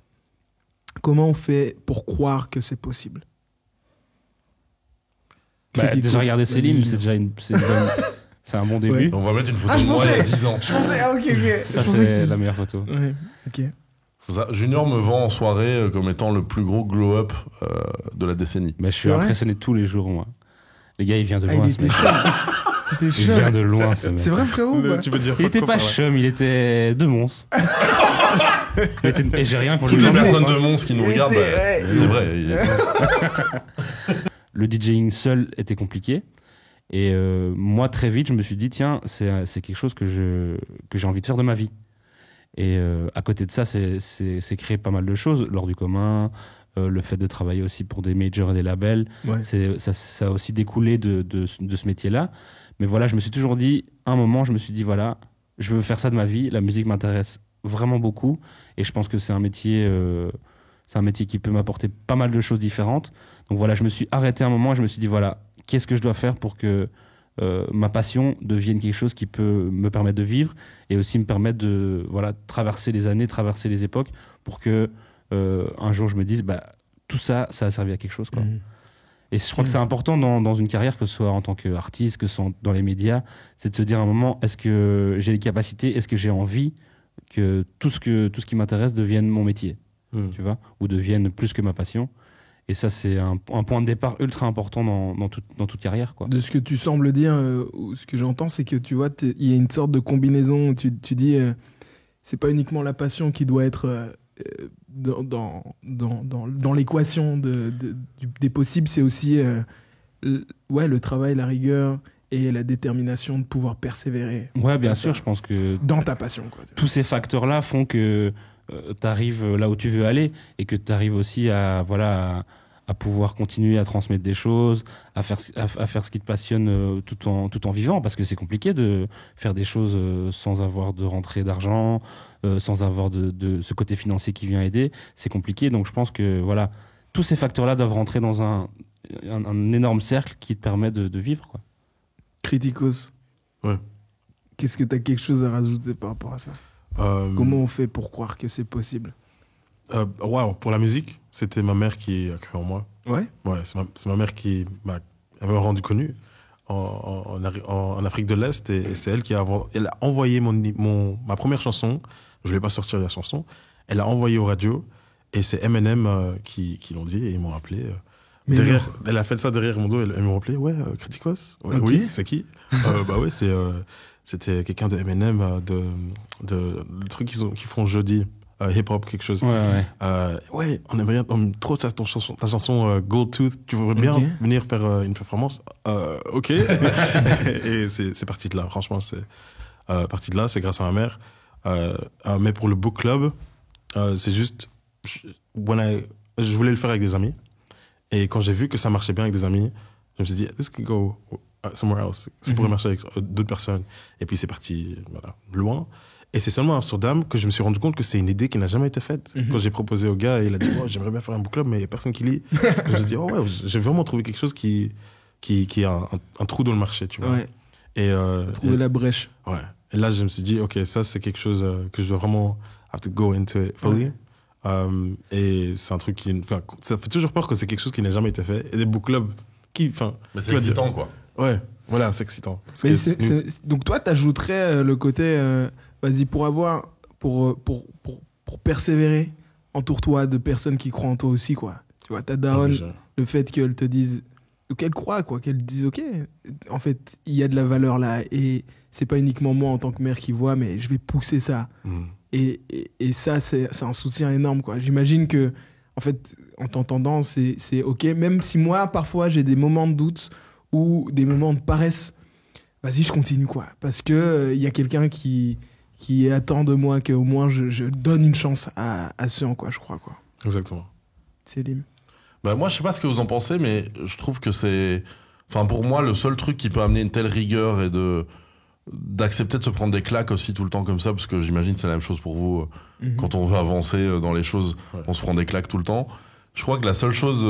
Comment on fait pour croire que c'est possible? Déjà, regarder Céline, c'est un bon début. Ouais. On va mettre une photo de moi il y a 10 ans. Je pensais, ok. Ça, c'est la meilleure photo. Ouais, ok. Junior me vend en soirée comme étant le plus gros glow-up de la décennie. Mais je suis C'est vrai impressionné tous les jours, moi. Les gars, il vient de Ah, loin, il ce était mec. chum. Il était Il chum. vient de loin, ce mec. C'est vrai, frérot, ou pas? Tu veux dire Il était quoi pas par là? chum, il était de Mons. Et j'ai rien pour Toutes lui les dire. personnes de Mons qui nous Il regardent, était- c'est vrai. Le DJing seul était compliqué. Et moi, très vite, je me suis dit, tiens, c'est quelque chose que j'ai envie de faire de ma vie. Et à côté de ça, c'est créer pas mal de choses. L'ordre du commun, le fait de travailler aussi pour des majors et des labels. Ouais. Ça a aussi découlé de ce métier-là. Mais voilà, je me suis toujours dit, à un moment, je me suis dit, voilà, je veux faire ça de ma vie. La musique m'intéresse vraiment beaucoup. Et je pense que c'est un métier qui peut m'apporter pas mal de choses différentes. Donc voilà, je me suis arrêté un moment et je me suis dit, voilà, qu'est-ce que je dois faire pour que ma passion devienne quelque chose qui peut me permettre de vivre et aussi me permettre de traverser les années, traverser les époques pour que un jour je me dise, bah, tout ça a servi à quelque chose, quoi. Mhm. Et je crois que c'est important dans une carrière, que ce soit en tant qu'artiste, que ce soit dans les médias, c'est de se dire à un moment, est-ce que j'ai les capacités, est-ce que j'ai envie que tout ce qui m'intéresse devienne mon métier, tu vois, ou devienne plus que ma passion. Et ça, c'est un point de départ ultra important dans toute carrière, quoi. De ce que tu sembles dire, ou ce que j'entends, c'est que tu vois, il y a une sorte de combinaison où tu dis, c'est pas uniquement la passion qui doit être dans l'équation des possibles, c'est aussi le travail, la rigueur et la détermination de pouvoir persévérer. Ouais, bien sûr, je pense que Dans ta passion, quoi. tous ces facteurs-là font que tu arrives là où tu veux aller et que tu arrives aussi à pouvoir continuer à transmettre des choses, à faire ce qui te passionne tout en vivant, parce que c'est compliqué de faire des choses sans avoir de rentrée d'argent, sans avoir de ce côté financier qui vient aider. C'est compliqué, donc je pense que voilà, tous ces facteurs-là doivent rentrer dans un énorme cercle qui te permet de vivre, quoi. Criticos. Ouais. Qu'est-ce que tu as quelque chose à rajouter par rapport à ça? Comment on fait pour croire que c'est possible? Pour la musique, c'était ma mère qui a cru en moi. Ouais. Ouais, c'est ma mère qui m'a rendu connu en Afrique de l'Est, et c'est elle elle a envoyé ma première chanson. Je voulais pas sortir la chanson. Elle a envoyé aux radios, et c'est Eminem qui l'ont dit, et ils m'ont appelé. Mais Elle a fait ça derrière mon dos, elle m'a appelé. Ouais, Criticos. Ouais, Ok. Oui, c'est qui? Bah ouais, c'était quelqu'un de Eminem, le truc qu'ils font jeudi. Hip-hop, quelque chose. Ouais. On aimerait trop ta chanson Gold Tooth. Tu voudrais bien Ok. venir faire une performance? Ok. Et c'est parti de là. Franchement, c'est parti de là. C'est grâce à ma mère. Mais pour le book club, c'est juste, je voulais le faire avec des amis. Et quand j'ai vu que ça marchait bien avec des amis, je me suis dit, this could go somewhere else. Ça pourrait marcher avec d'autres personnes. Et puis c'est parti, loin. Et c'est seulement à Amsterdam que je me suis rendu compte que c'est une idée qui n'a jamais été faite. Quand j'ai proposé au gars, il a dit, j'aimerais bien faire un book club, mais il n'y a personne qui lit. Je me suis dit, j'ai vraiment trouvé quelque chose qui a un trou dans le marché, tu vois. Ouais. Et, Trouver la brèche. Ouais. Et là, je me suis dit, ok, ça, c'est quelque chose que je dois vraiment have to go into it fully. Et c'est un truc ça fait toujours peur que c'est quelque chose qui n'a jamais été fait. Et des book clubs Mais c'est excitant, quoi. Ouais, voilà, c'est excitant. Mais donc toi, t'ajouterais le côté, vas-y, pour persévérer, entoure-toi de personnes qui croient en toi aussi, quoi. Tu vois, ta daronne, le fait qu'elle te dise, ou qu'elle croit, quoi, qu'elle dise, ok, en fait, il y a de la valeur là, et c'est pas uniquement moi en tant que mère qui vois, mais je vais pousser ça. Et ça, c'est un soutien énorme, quoi. J'imagine que, en fait, en t'entendant, c'est ok, même si moi, parfois, j'ai des moments de doute ou des moments de paresse, vas-y, je continue, quoi. Parce que y a quelqu'un qui attend de moi qu'au moins je donne une chance à ceux en quoi je crois, quoi. Exactement. Célim. Bah moi, je sais pas ce que vous en pensez, mais je trouve que c'est Enfin, pour moi, le seul truc qui peut amener une telle rigueur et d'accepter de se prendre des claques aussi tout le temps comme ça, parce que j'imagine que c'est la même chose pour vous. Quand on veut avancer dans les choses, on se prend des claques tout le temps. Je crois que la seule chose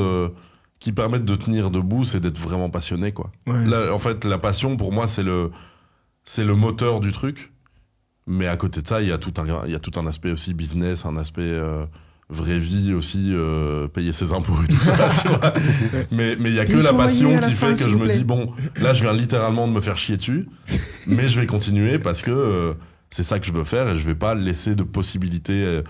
qui permet de tenir debout, c'est d'être vraiment passionné, quoi. Là, en fait, la passion, pour moi, c'est le moteur du truc. Mais à côté de ça, il y a tout un aspect aussi business, un aspect vraie vie aussi, payer ses impôts et tout ça, tu vois. Mais il y a que la passion qui fait que je me dis, bon, là, je viens littéralement de me faire chier dessus, mais je vais continuer parce que c'est ça que je veux faire et je vais pas laisser de possibilités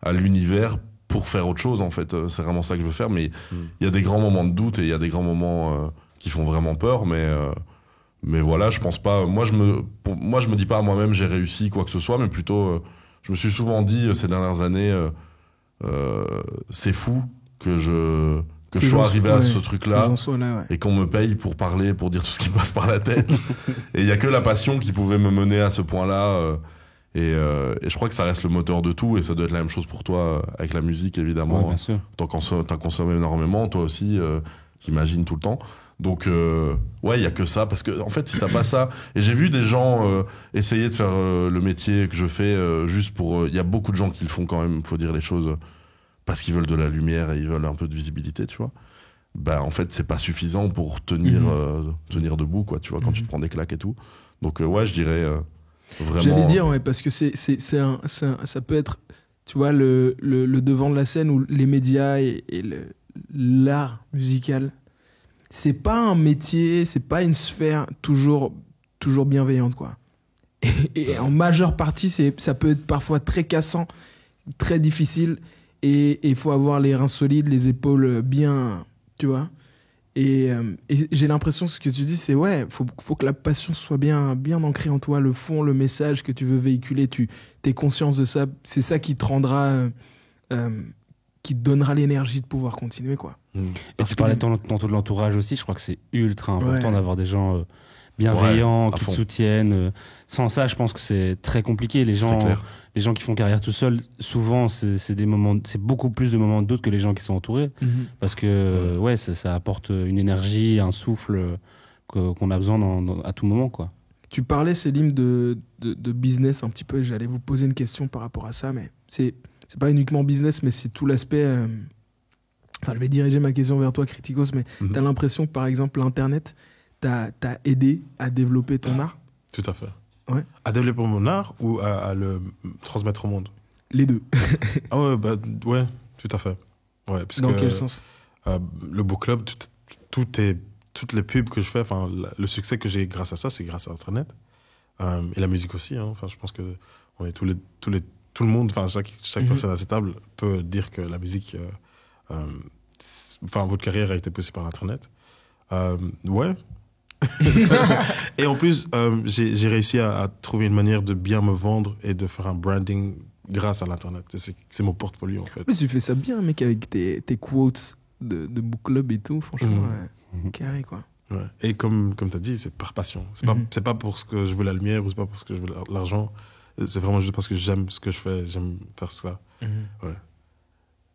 à l'univers pour faire autre chose, en fait. C'est vraiment ça que je veux faire, mais il y a des grands moments de doute et il y a des grands moments qui font vraiment peur, mais voilà, je pense pas. Moi, je me dis pas à moi-même j'ai réussi quoi que ce soit, mais plutôt, je me suis souvent dit ces dernières années, c'est fou que je sois arrivé à ce truc-là et qu'on me paye pour parler, pour dire tout ce qui me passe par la tête. Et il y a que la passion qui pouvait me mener à ce point-là. Et je crois que ça reste le moteur de tout, et ça doit être la même chose pour toi avec la musique, évidemment. Ouais, bien sûr. T'en consommes énormément, toi aussi, j'imagine, tout le temps. Donc, ouais, il y a que ça, parce que, en fait, si t'as pas ça, et j'ai vu des gens essayer de faire le métier que je fais juste pour. Il y a beaucoup de gens qui le font quand même, faut dire les choses, parce qu'ils veulent de la lumière et ils veulent un peu de visibilité, tu vois. Bah, en fait, c'est pas suffisant pour tenir debout, quoi, tu vois, quand tu te prends des claques et tout. Donc, ouais, je dirais vraiment. J'allais dire, ouais, parce que ça peut être, tu vois, le devant de la scène où les médias et l'art musical. C'est pas un métier, c'est pas une sphère toujours bienveillante, quoi. Et en majeure partie, ça peut être parfois très cassant, très difficile, et il faut avoir les reins solides, les épaules bien, tu vois. Et j'ai l'impression que ce que tu dis, c'est ouais, faut que la passion soit bien ancrée en toi, le fond, le message que tu veux véhiculer, t'es conscience de ça, c'est ça qui te rendra, qui te donnera l'énergie de pouvoir continuer, quoi. Et tu parlais tantôt de l'entourage aussi, je crois que c'est ultra important d'avoir des gens bienveillants, qui te soutiennent. Sans ça, je pense que c'est très compliqué. Les gens qui font carrière tout seuls, souvent, c'est beaucoup plus de moments de doute que les gens qui sont entourés. Parce que, ça apporte une énergie, un souffle qu'on a besoin à tout moment, quoi. Tu parlais, Célim, de business un petit peu. J'allais vous poser une question par rapport à ça, mais c'est pas uniquement business, mais c'est tout l'aspect. Enfin, je vais diriger ma question vers toi, Criticos, mais t'as l'impression que, par exemple, l'Internet t'a aidé à développer ton art? Tout à fait. Ouais. À développer mon art ou à le transmettre au monde? Les deux. Ah ouais, ouais, tout à fait. Ouais, parce Dans quel sens? Le book club, toutes les pubs que je fais, enfin, le succès que j'ai grâce à ça, c'est grâce à Internet. Et la musique aussi, hein. Enfin, je pense que on est tout le monde, enfin, chaque personne à cette table peut dire que la musique, enfin, votre carrière a été poussée par l'Internet. Ouais. Et en plus, j'ai réussi à trouver une manière de bien me vendre et de faire un branding grâce à l'Internet. C'est mon portfolio, en fait. Mais tu fais ça bien, mec, avec tes quotes de book club et tout, franchement, carré, quoi. Ouais. Et comme tu as dit, c'est par passion. C'est pas pour ce que je veux la lumière ou c'est pas pour ce que je veux l'argent. C'est vraiment juste parce que j'aime ce que je fais, j'aime faire ça. Ouais.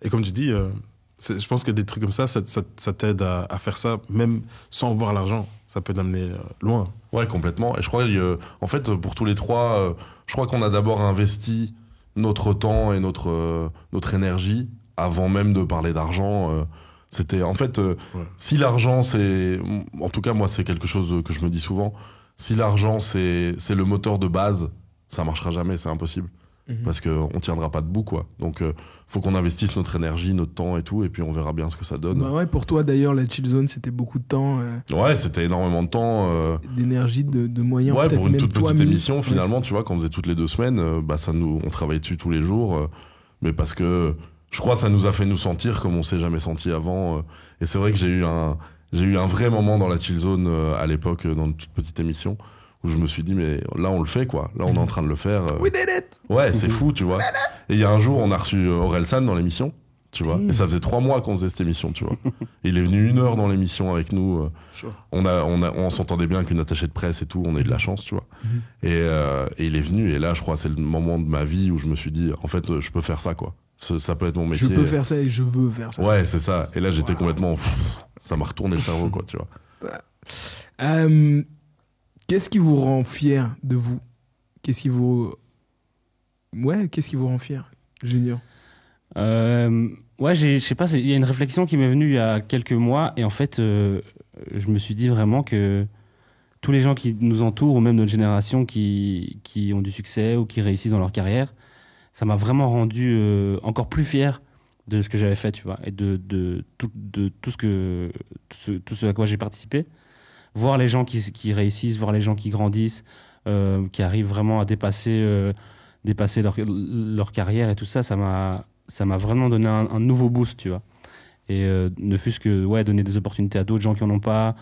Et comme tu dis, je pense que des trucs comme ça t'aide à faire ça, même sans voir l'argent. Ça peut t'amener loin. Ouais, complètement. Et je crois, en fait, pour tous les trois, je crois qu'on a d'abord investi notre temps et notre énergie avant même de parler d'argent. C'était, en fait, si l'argent, c'est... En tout cas, moi, c'est quelque chose que je me dis souvent. Si l'argent, c'est le moteur de base, ça marchera jamais, c'est impossible. Parce qu'on tiendra pas debout, quoi. Donc, faut qu'on investisse notre énergie, notre temps et tout, et puis on verra bien ce que ça donne. Bah ouais, pour toi, d'ailleurs, la Chill Zone, c'était beaucoup de temps. Ouais, c'était énormément de temps. D'énergie, de moyens. Ouais, pour une toute petite émission, finalement, tu vois, qu'on faisait toutes les 2 semaines, on travaillait dessus tous les jours, mais parce que je crois que ça nous a fait nous sentir comme on s'est jamais senti avant. Et c'est vrai que j'ai eu un vrai moment dans la Chill Zone à l'époque, dans une toute petite émission, où je me suis dit, mais là, on le fait, quoi. Là, on est en train de le faire. We did it! Ouais, c'est fou, tu vois. Et il y a un jour, on a reçu Orelsan dans l'émission, tu vois. Et ça faisait 3 mois qu'on faisait cette émission, tu vois. Et il est venu 1 heure dans l'émission avec nous. On s'entendait bien avec une attachée de presse et tout. On a eu de la chance, tu vois. Et il est venu. Et là, je crois, c'est le moment de ma vie où je me suis dit, en fait, je peux faire ça, quoi. Ça peut être mon métier. Je peux faire ça et je veux faire ça. Ouais, c'est ça. Et là, j'étais complètement... ça m'a retourné le cerveau, quoi, tu vois. Qu'est-ce qui vous rend fier de vous? Qu'est-ce qui vous rend fier, Junior? Ouais, je sais pas, il y a une réflexion qui m'est venue il y a quelques mois et en fait, je me suis dit vraiment que tous les gens qui nous entourent ou même notre génération qui ont du succès ou qui réussissent dans leur carrière, ça m'a vraiment rendu encore plus fier de ce que j'avais fait, tu vois, et de tout ce à quoi j'ai participé. Voir les gens qui réussissent, voir les gens qui grandissent, qui arrivent vraiment à dépasser leur carrière et tout ça, ça m'a vraiment donné un nouveau boost, tu vois. Et ne fût-ce que donner des opportunités à d'autres gens qui en ont pas,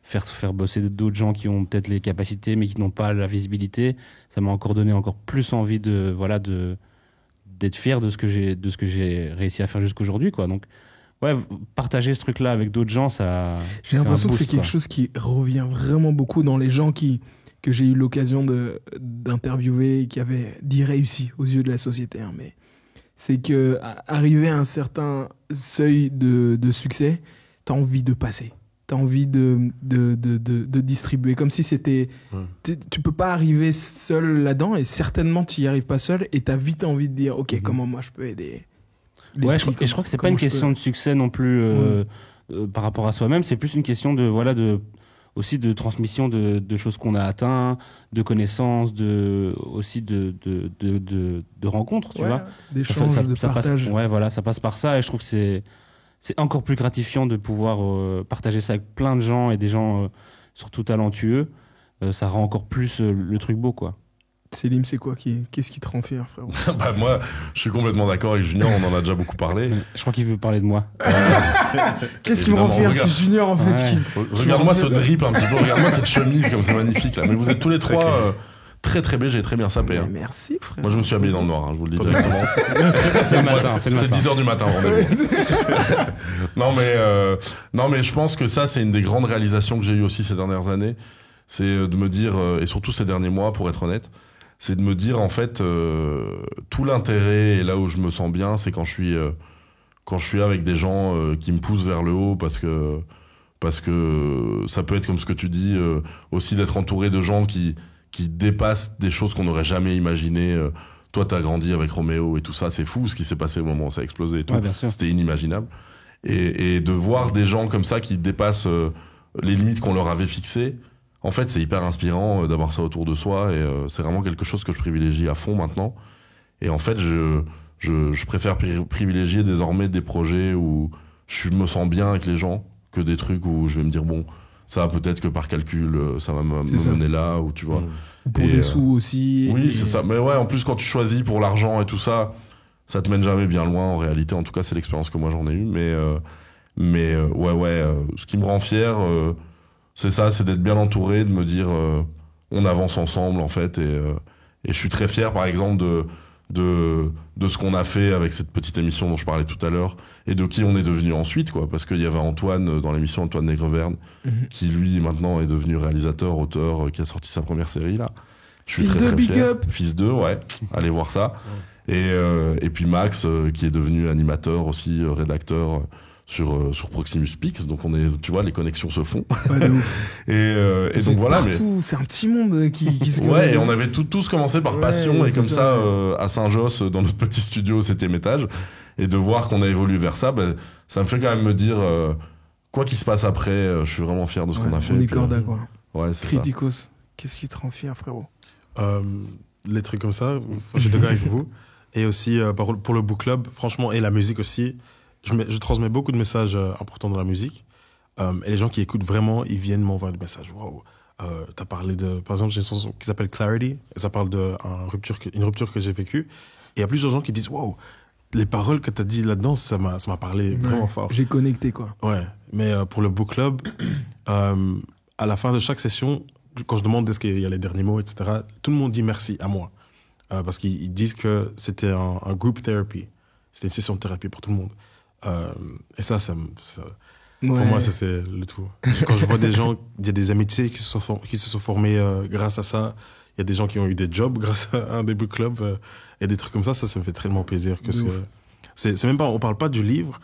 faire bosser d'autres gens qui ont peut-être les capacités mais qui n'ont pas la visibilité, ça m'a encore donné encore plus envie d'être fier de ce que j'ai réussi à faire jusqu'aujourd'hui, quoi. Donc partager ce truc-là avec d'autres gens, ça. J'ai l'impression que c'est quelque chose qui revient vraiment beaucoup dans les gens que j'ai eu l'occasion d'interviewer, qui avaient dit réussi aux yeux de la société, hein, mais c'est que arriver à un certain seuil de succès, t'as envie de passer. T'as envie de distribuer, comme si c'était... Tu peux pas arriver seul là-dedans, et certainement tu y arrives pas seul, et t'as vite envie de dire, ok, comment moi je peux aider et je crois que c'est pas une question de succès non plus par rapport à soi-même, c'est plus une question aussi de transmission de choses qu'on a atteint, de connaissances, aussi de rencontres, tu vois. D'échanges, de partage. Ça passe par ça, et je trouve que c'est encore plus gratifiant de pouvoir partager ça avec plein de gens, et des gens surtout talentueux. Ça rend encore plus le truc beau, quoi. Célim, c'est quoi qu'est-ce qui te rend fier, frérot? Bah moi, je suis complètement d'accord avec Junior, on en a déjà beaucoup parlé. Je crois qu'il veut parler de moi. Qu'est-ce qui me rend fier, c'est Junior, en fait. Regarde-moi ce drip un petit peu, regarde-moi cette chemise, comme c'est magnifique, là. Mais vous êtes tous les trois très très bégés, très bien sapés. Hein. Merci, frère. Moi, je me suis habillé dans le noir, hein, je vous le dis directement. C'est le matin. C'est 10h du matin, rendez-vous. Non, mais je pense que ça, c'est une des grandes réalisations que j'ai eues aussi ces dernières années. C'est de me dire, et surtout ces derniers mois, pour être honnête, c'est de me dire, en fait, tout l'intérêt, et là où je me sens bien, c'est quand je suis avec des gens qui me poussent vers le haut, parce que ça peut être comme ce que tu dis, aussi d'être entouré de gens qui dépassent des choses qu'on n'aurait jamais imaginées. Toi, t'as grandi avec Roméo et tout ça, c'est fou ce qui s'est passé au moment où ça a explosé et tout. Ouais, c'était inimaginable. Et de voir des gens comme ça qui dépassent les limites qu'on leur avait fixées, en fait, c'est hyper inspirant d'avoir ça autour de soi, et c'est vraiment quelque chose que je privilégie à fond maintenant. Et en fait, je préfère privilégier désormais des projets où je me sens bien avec les gens que des trucs où je vais me dire, bon, ça peut-être que par calcul, ça va me mener là, ou tu vois. Pour des sous aussi. Oui, c'est ça. Mais ouais, en plus, quand tu choisis pour l'argent et tout ça, ça te mène jamais bien loin en réalité. En tout cas, c'est l'expérience que moi j'en ai eue. Mais ce qui me rend fier, c'est ça, c'est d'être bien entouré, de me dire on avance ensemble en fait, et je suis très fier par exemple de ce qu'on a fait avec cette petite émission dont je parlais tout à l'heure, et de qui on est devenu ensuite, quoi, parce qu'il y avait Antoine dans l'émission, Antoine Négreverne, qui lui maintenant est devenu réalisateur, auteur, qui a sorti sa première série là. Je suis très fier. Fils 2, ouais, allez voir ça. Et puis Max qui est devenu animateur aussi, rédacteur sur Proximus Pix, donc tu vois, les connexions se font. Ouais, de ouf. et donc voilà. Partout, c'est un petit monde qui se connaît. Ouais, et on avait tous commencé par passion, et comme ça, à Saint-Josse, dans notre petit studio au 7e étage, et de voir qu'on a évolué vers ça, ça me fait quand même me dire, quoi qu'il se passe après, je suis vraiment fier de ce qu'on a fait. On est corda, quoi. Ouais, c'est Criticos, qu'est-ce qui te rend fier, frérot? Les trucs comme ça, je suis d'accord avec vous. Et aussi, pour le book club, franchement, et la musique aussi, je transmets beaucoup de messages importants dans la musique. Et les gens qui écoutent vraiment, ils viennent m'envoyer des messages. Wow. T'as parlé par exemple, j'ai une chanson qui s'appelle Clarity. Et ça parle d'une rupture que j'ai vécue. Et il y a plusieurs gens qui disent, wow, les paroles que t'as dit là-dedans, ça m'a parlé vraiment fort. J'ai connecté, quoi. Ouais. Mais pour le book club, à la fin de chaque session, quand je demande est-ce qu'il y a les derniers mots, etc., tout le monde dit merci à moi. Parce qu'ils disent que c'était un group therapy. C'était une session de thérapie pour tout le monde. Et ça pour moi, ça c'est le tout. Quand je vois des gens, il y a des amitiés qui se sont formées grâce à ça. Il y a des gens qui ont eu des jobs grâce à un des book clubs, et des trucs comme ça me fait tellement plaisir. C'est même pas, on parle pas du livre,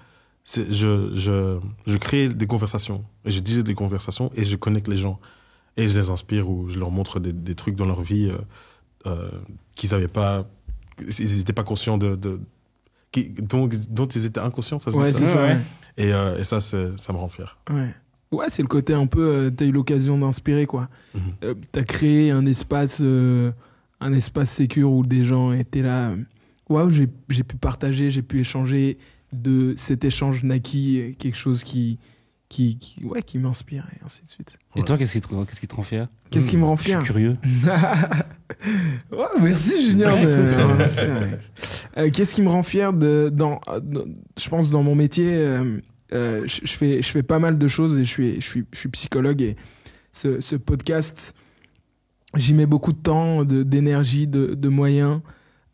je crée des conversations. Et je dis des conversations et je connecte les gens. Et je les inspire ou je leur montre des trucs dans leur vie qu'ils n'avaient pas... Ils n'étaient pas conscients dont ils étaient inconscients, ça se dit c'est ça. ça. Ouais. Et ça, ça me rend fier. Ouais, c'est le côté un peu... t'as eu l'occasion d'inspirer, quoi. T'as créé un espace sécure où des gens étaient là. Waouh, j'ai pu partager, j'ai pu échanger de cet échange naquit, quelque chose qui m'inspire, et ainsi de suite. Et toi, qu'est-ce qui te rend fier? Qu'est-ce qui me rend fier? Je suis curieux. Oh, merci Junior. Qu'est-ce qui me rend fier je pense dans mon métier, je fais pas mal de choses et je suis psychologue, et ce podcast, j'y mets beaucoup de temps, d'énergie, de moyens,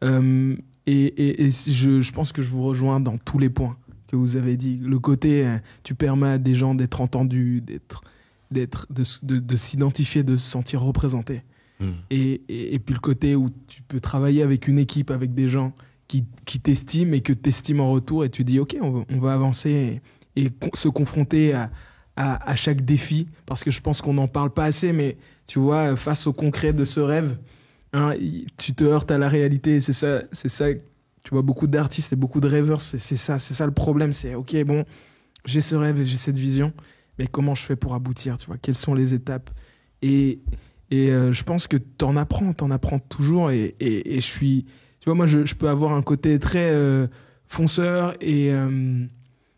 et je pense que je vous rejoins dans tous les points que vous avez dit. Le côté, tu permets à des gens d'être entendus, de s'identifier, de se sentir représentés. Et puis le côté où tu peux travailler avec une équipe, avec des gens qui t'estiment et que t'estimes en retour, et tu dis ok, on va avancer et se confronter à chaque défi, parce que je pense qu'on n'en parle pas assez, mais tu vois, face au concret de ce rêve, hein, tu te heurtes à la réalité. C'est ça. Tu vois, beaucoup d'artistes et beaucoup de rêveurs, c'est ça le problème. C'est ok, bon, j'ai ce rêve et j'ai cette vision, mais comment je fais pour aboutir, tu vois, quelles sont les étapes? Et je pense que t'en apprends toujours, et je suis, tu vois, moi je peux avoir un côté très fonceur, et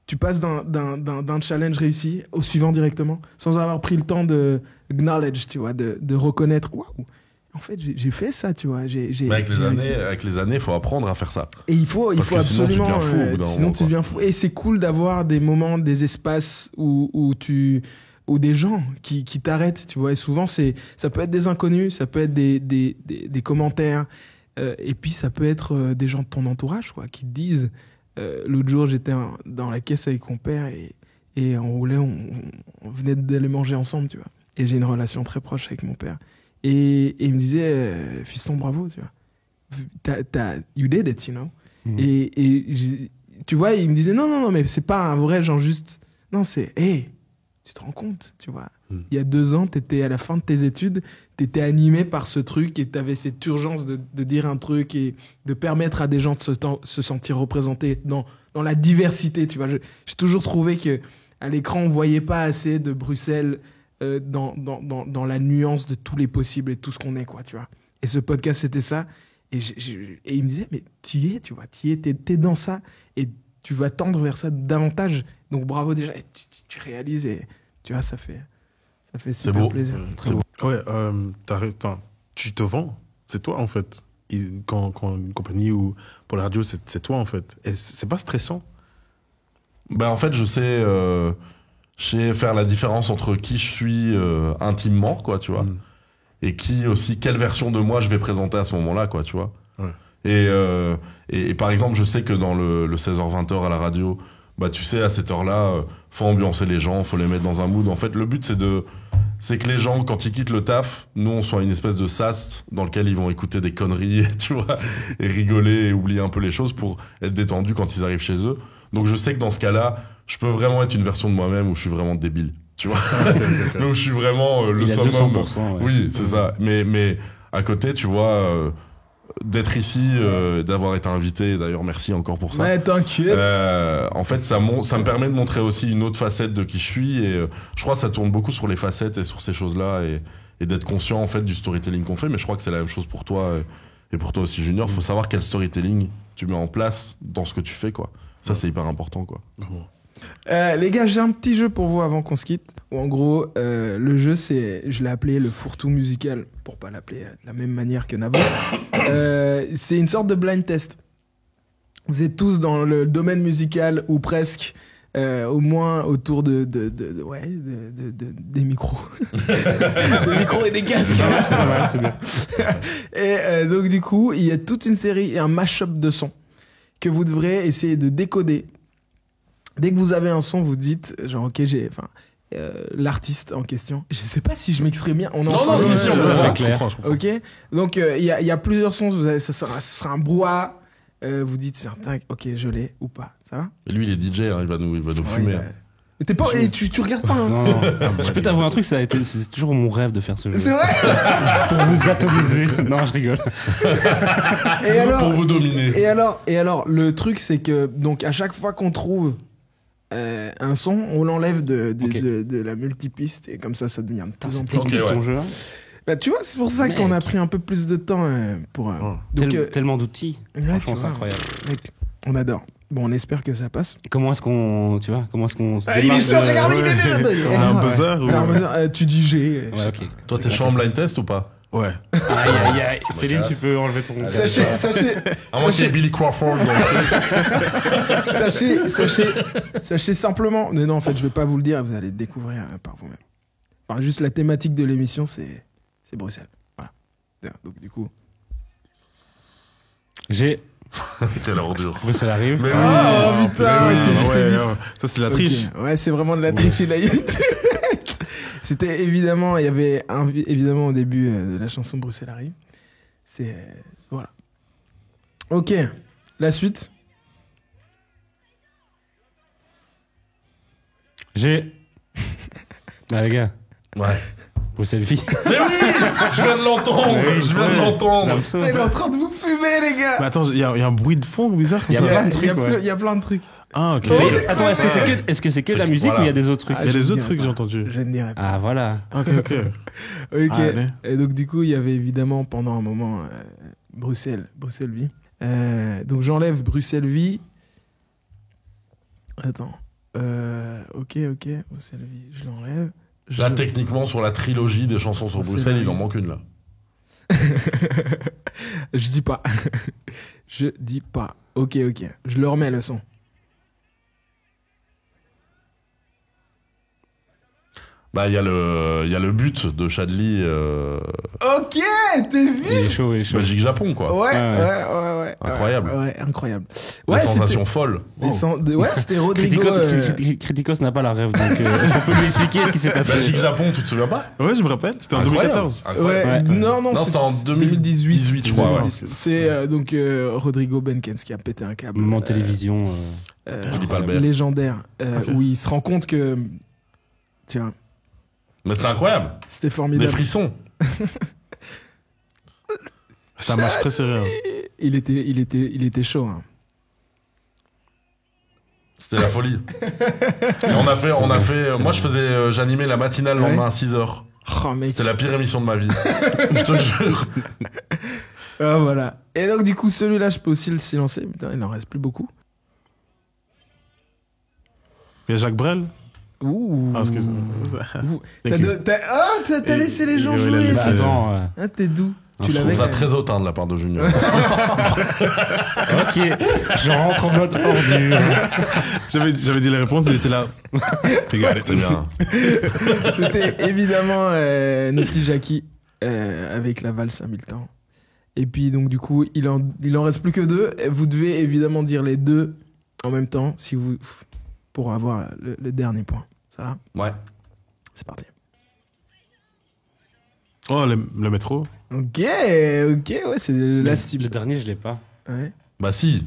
tu passes d'un challenge réussi au suivant directement, sans avoir pris le temps de acknowledge, tu vois, de reconnaître, waouh, en fait j'ai fait ça, tu vois. Avec les années, il faut apprendre à faire ça. Et il faut absolument, sinon tu deviens fou. Et c'est cool d'avoir des moments, des espaces où des gens qui t'arrêtent, tu vois. Et souvent ça peut être des inconnus, ça peut être des commentaires, et puis ça peut être des gens de ton entourage, quoi, qui te disent l'autre jour j'étais dans la caisse avec mon père, et on roulait, on venait d'aller manger ensemble, tu vois. Et j'ai une relation très proche avec mon père, et il me disait fiston, bravo, tu vois, you did it, you know. Et tu vois, il me disait non, mais c'est pas un vrai genre juste, non, c'est hey, tu te rends compte, tu vois. Il y a 2 ans, t'étais à la fin de tes études, t'étais animé par ce truc, et t'avais cette urgence de dire un truc et de permettre à des gens de se sentir représentés dans la diversité, tu vois. J'ai toujours trouvé que à l'écran, on voyait pas assez de Bruxelles dans la nuance de tous les possibles et tout ce qu'on est, quoi, tu vois. Et ce podcast, c'était ça. Et il me disait, mais t'y es, tu vois, t'es dans ça, et tu vas tendre vers ça davantage. Donc bravo déjà, et tu réalises, et tu vois, ça fait super plaisir. Très beau. Ouais, tu te vends, c'est toi en fait. Quand une compagnie ou pour la radio, c'est toi en fait. Et c'est pas stressant. Ben en fait, je sais faire la différence entre qui je suis intimement, quoi, tu vois, et quelle version de moi je vais présenter à ce moment-là, quoi, tu vois. Ouais. Et par exemple, je sais que dans le 16h-20h à la radio, bah tu sais, à cette heure-là, faut ambiancer les gens, faut les mettre dans un mood. En fait, le but c'est que les gens, quand ils quittent le taf, nous on soit une espèce de sas dans lequel ils vont écouter des conneries, tu vois, et rigoler et oublier un peu les choses pour être détendus quand ils arrivent chez eux. Donc je sais que dans ce cas-là, je peux vraiment être une version de moi-même où je suis vraiment débile, tu vois. Mais où je suis vraiment le summum. 200%, ouais. Oui, c'est ça. Mais à côté, tu vois, d'être ici, d'avoir été invité, d'ailleurs merci encore pour ça. Ouais, t'inquiète. En fait, ça me permet de montrer aussi une autre facette de qui je suis, et je crois que ça tourne beaucoup sur les facettes et sur ces choses-là, et d'être conscient en fait du storytelling qu'on fait. Mais je crois que c'est la même chose pour toi et pour toi aussi, Junior. Faut savoir quel storytelling tu mets en place dans ce que tu fais, quoi. Ça, c'est hyper important, quoi. Les gars, j'ai un petit jeu pour vous avant qu'on se quitte. Où en gros, le jeu, je l'ai appelé le fourre-tout musical, pour pas l'appeler de la même manière que Navo. C'est une sorte de blind test. Vous êtes tous dans le domaine musical, ou presque, au moins autour des micros. Des micros et des casques. C'est pas mal, c'est bien. Et donc du coup, il y a toute une série et un mash-up de sons que vous devrez essayer de décoder. Dès que vous avez un son, vous dites genre ok, l'artiste en question. Je sais pas si je m'exprime bien. On c'est clair. Ok. Donc il y a plusieurs sons. Ce sera un brouhaha. vous dites certains, ok, je l'ai ou pas. Ça va? Et lui, il est DJ, hein, il va nous fumer. Hein. Mais t'es pas, et tu regardes pas. Hein. Non. Je peux t'avouer un truc, c'est toujours mon rêve de faire ce jeu. C'est vrai? Pour vous atomiser. Non, je rigole. Et alors, Pour vous dominer. Et alors, le truc, c'est que donc à chaque fois qu'on trouve un son, on l'enlève de la multipiste et comme ça devient de plus en plus. Ok, ouais. Ton jeu. Bah, tu vois, c'est pour ça qu'on a pris un peu plus de temps pour. Donc, Tellement d'outils. ouais, Franchement, tu c'est vois, incroyable. mec, on adore. Bon, on espère que ça passe. Comment est-ce qu'on se Il est chaud, regarde, il est On a un buzzer ou... T'as un buzzer, tu dis G. Ouais, ok. Toi, t'es chaud en blind test ou pas? Ouais. Aïe. Céline, tu peux enlever ton. Sachez, À moins qu'il y ait Billy Crawford. sachez simplement. Mais non, en fait, je vais pas vous le dire, vous allez le découvrir par vous-même. Enfin, juste la thématique de l'émission, c'est Bruxelles. Voilà. Donc, du coup. J'ai. Quelle ordure. Bruxelles arrive. Mais Oh, putain, Oui, t'es ouais, vif. ouais. Ça, c'est la triche. Ok. Ouais, c'est vraiment de la triche et de la YouTube. C'était évidemment, il y avait évidemment au début de la chanson Bruxelles arrive. C'est. Voilà. Ok, la suite. J'ai. Ah, les gars. Ouais. Bruxelles vie. Mais oui, je viens de l'entendre. Je viens de l'entendre. Putain, il est en train de vous fumer, les gars. Mais attends, il y a un bruit de fond bizarre comme Il y a ça. plein de trucs, ouais. Il y a plein de trucs. Ah, ok. Attends, est-ce que c'est que de la musique voilà. ou il y a des autres trucs? Ah, Il y a je des ne autres dirai trucs que pas. j'ai entendus. Je ne dirai pas. Ah, voilà. Ok. Ok. Ah, allez. Et donc, du coup, il y avait évidemment pendant un moment Bruxelles vie. Donc, j'enlève Bruxelles vie. Attends. Ok. Bruxelles vie, je l'enlève. Là, techniquement, sur la trilogie des chansons sur Bruxelles, il en manque une, là. Je dis pas. Je dis pas. Ok. Je le remets le son. Bah, il y a le but de Chadli, Ok, t'es vu? Il est chaud. Belgique-Japon, quoi. Ouais. Incroyable. Ouais, incroyable. Des Ouais, sensations folles. Ouais, c'était Rodrigo. Criticos n'a pas la rêve, donc est-ce qu'on peut lui expliquer ce qui s'est passé? Belgique-Japon, tu te souviens pas? Ouais, je me rappelle. C'était en Incroyable. 2014. Incroyable. Ouais. Ouais. Non, c'était en 2018, je crois. Ouais. C'est donc Rodrigo Benkens qui a pété un câble. Moment télévision. Philippe Albert. Légendaire. Ok. Où il se rend compte que. Tiens, Mais c'est incroyable. c'était Des formidable. frissons. C'est un match très serré. Hein. Il était chaud. Hein. C'était la folie. Et on a fait, moi je faisais, j'animais la matinale le Ouais. lendemain à 6h. Oh, mec. C'était la pire émission de ma vie. Je te jure. Ah, voilà. Et donc, du coup, celui-là, je peux aussi le silencer. Putain, il n'en reste plus beaucoup. Il y a Jacques Brel. Ouh. Ah, excuse-moi. Ouh. Thank you. T'as laissé les gens il a jouer. laissé- Bah, attends. Ah, t'es doux. Je trouve ça très hautain de la part de Junior. Ok, je rentre en mode ordure. J'avais dit la réponse, il était là. C'est bien. C'était évidemment notre petit Jackie avec la valse à 1000 temps. Et puis donc du coup, il en reste plus que 2. Vous devez évidemment dire les deux en même temps si vous pour avoir le dernier point. Ça va? Ouais. C'est parti. Oh, le métro. Ok, ouais, c'est la cible. Le dernier, je l'ai pas. Ouais. Bah si.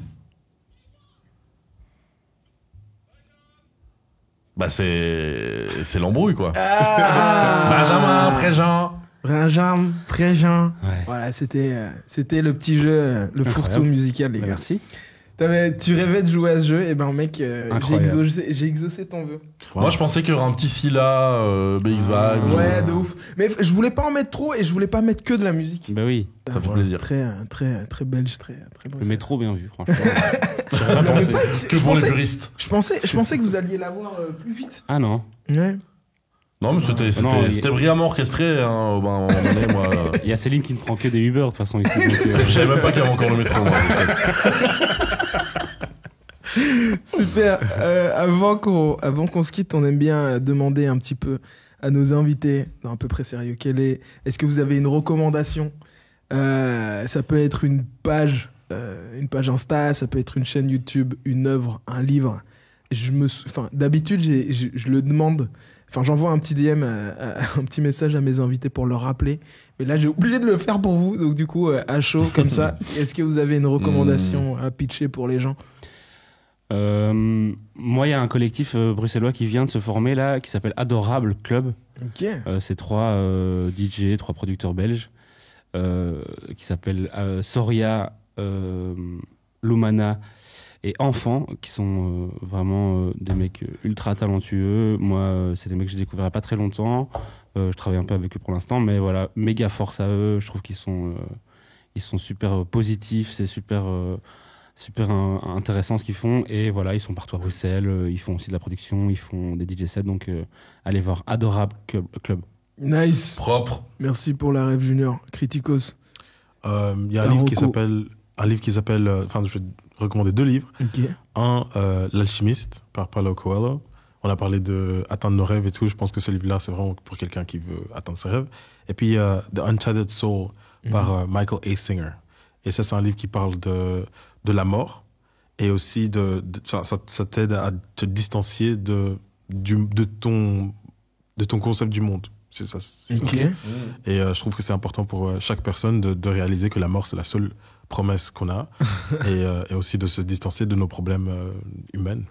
Bah c'est l'embrouille, quoi. Benjamin, Préjean. Benjamin, Préjean. Ouais. Voilà, c'était le petit jeu, le fourre-tout Incroyable. musical, les Bah, gars. merci. Tu rêvais de jouer à ce jeu, et ben mec, Incroyable. j'ai exaucé ton vœu. Moi je pensais qu'il y aurait un petit Scylla, BX Vague. Ouais, de ouf. Mais je voulais pas en mettre trop et je voulais pas mettre que de la musique. Bah oui, Ça fait plaisir. Très belge, très beau. le métro bien vu, franchement. J'aurais pas pensé. Que pour les puristes. Je pensais que vous alliez l'avoir plus vite. Ah non. Ouais. Non, mais c'était brillamment orchestré. Hein, à un moment donné, moi. Il y a Céline qui ne prend que des Uber de toute façon ici. Donc, Je savais même pas qu'il y avait encore le métro, moi. Je sais. Super. Avant qu'on se quitte, on aime bien demander un petit peu à nos invités, dans À peu près sérieux, est-ce que vous avez une recommandation? Ça peut être une page Insta, ça peut être une chaîne YouTube, une œuvre, un livre. D'habitude, je le demande Enfin, j'envoie un petit DM, un petit message à mes invités pour leur rappeler. Mais là, j'ai oublié de le faire pour vous. Donc, du coup, à chaud, comme ça, est-ce que vous avez une recommandation à pitcher pour les gens ? Moi, il y a un collectif bruxellois qui vient de se former là, qui s'appelle Adorable Club. Ok. C'est 3 DJ, 3 producteurs belges, qui s'appellent Soria, Lumana et Enfant, qui sont vraiment des mecs ultra talentueux. Moi, c'est des mecs que j'ai découverts il n'y a pas très longtemps. Je travaille un peu avec eux pour l'instant, mais voilà, méga force à eux. Je trouve qu'ils sont super positifs, c'est super intéressant ce qu'ils font. Et voilà, ils sont partout à Bruxelles, ils font aussi de la production, ils font des DJ sets, donc allez voir Adorable Club. Nice. Propre. Merci pour la rêve junior. Criticos. Il y a un livre qui s'appelle, enfin, je vais recommander 2 livres. Ok. Un, L'Alchimiste, par Paulo Coelho. On a parlé de atteindre nos rêves et tout. Je pense que ce livre-là, c'est vraiment pour quelqu'un qui veut atteindre ses rêves. Et puis, The Untethered Soul, par Michael A. Singer. Et ça, c'est un livre qui parle de la mort. Et aussi, ça t'aide à te distancier de ton concept du monde. C'est ça. Ok. Et je trouve que c'est important pour chaque personne de réaliser que la mort, c'est la seule promesse qu'on a. et aussi de se distancer de nos problèmes humains.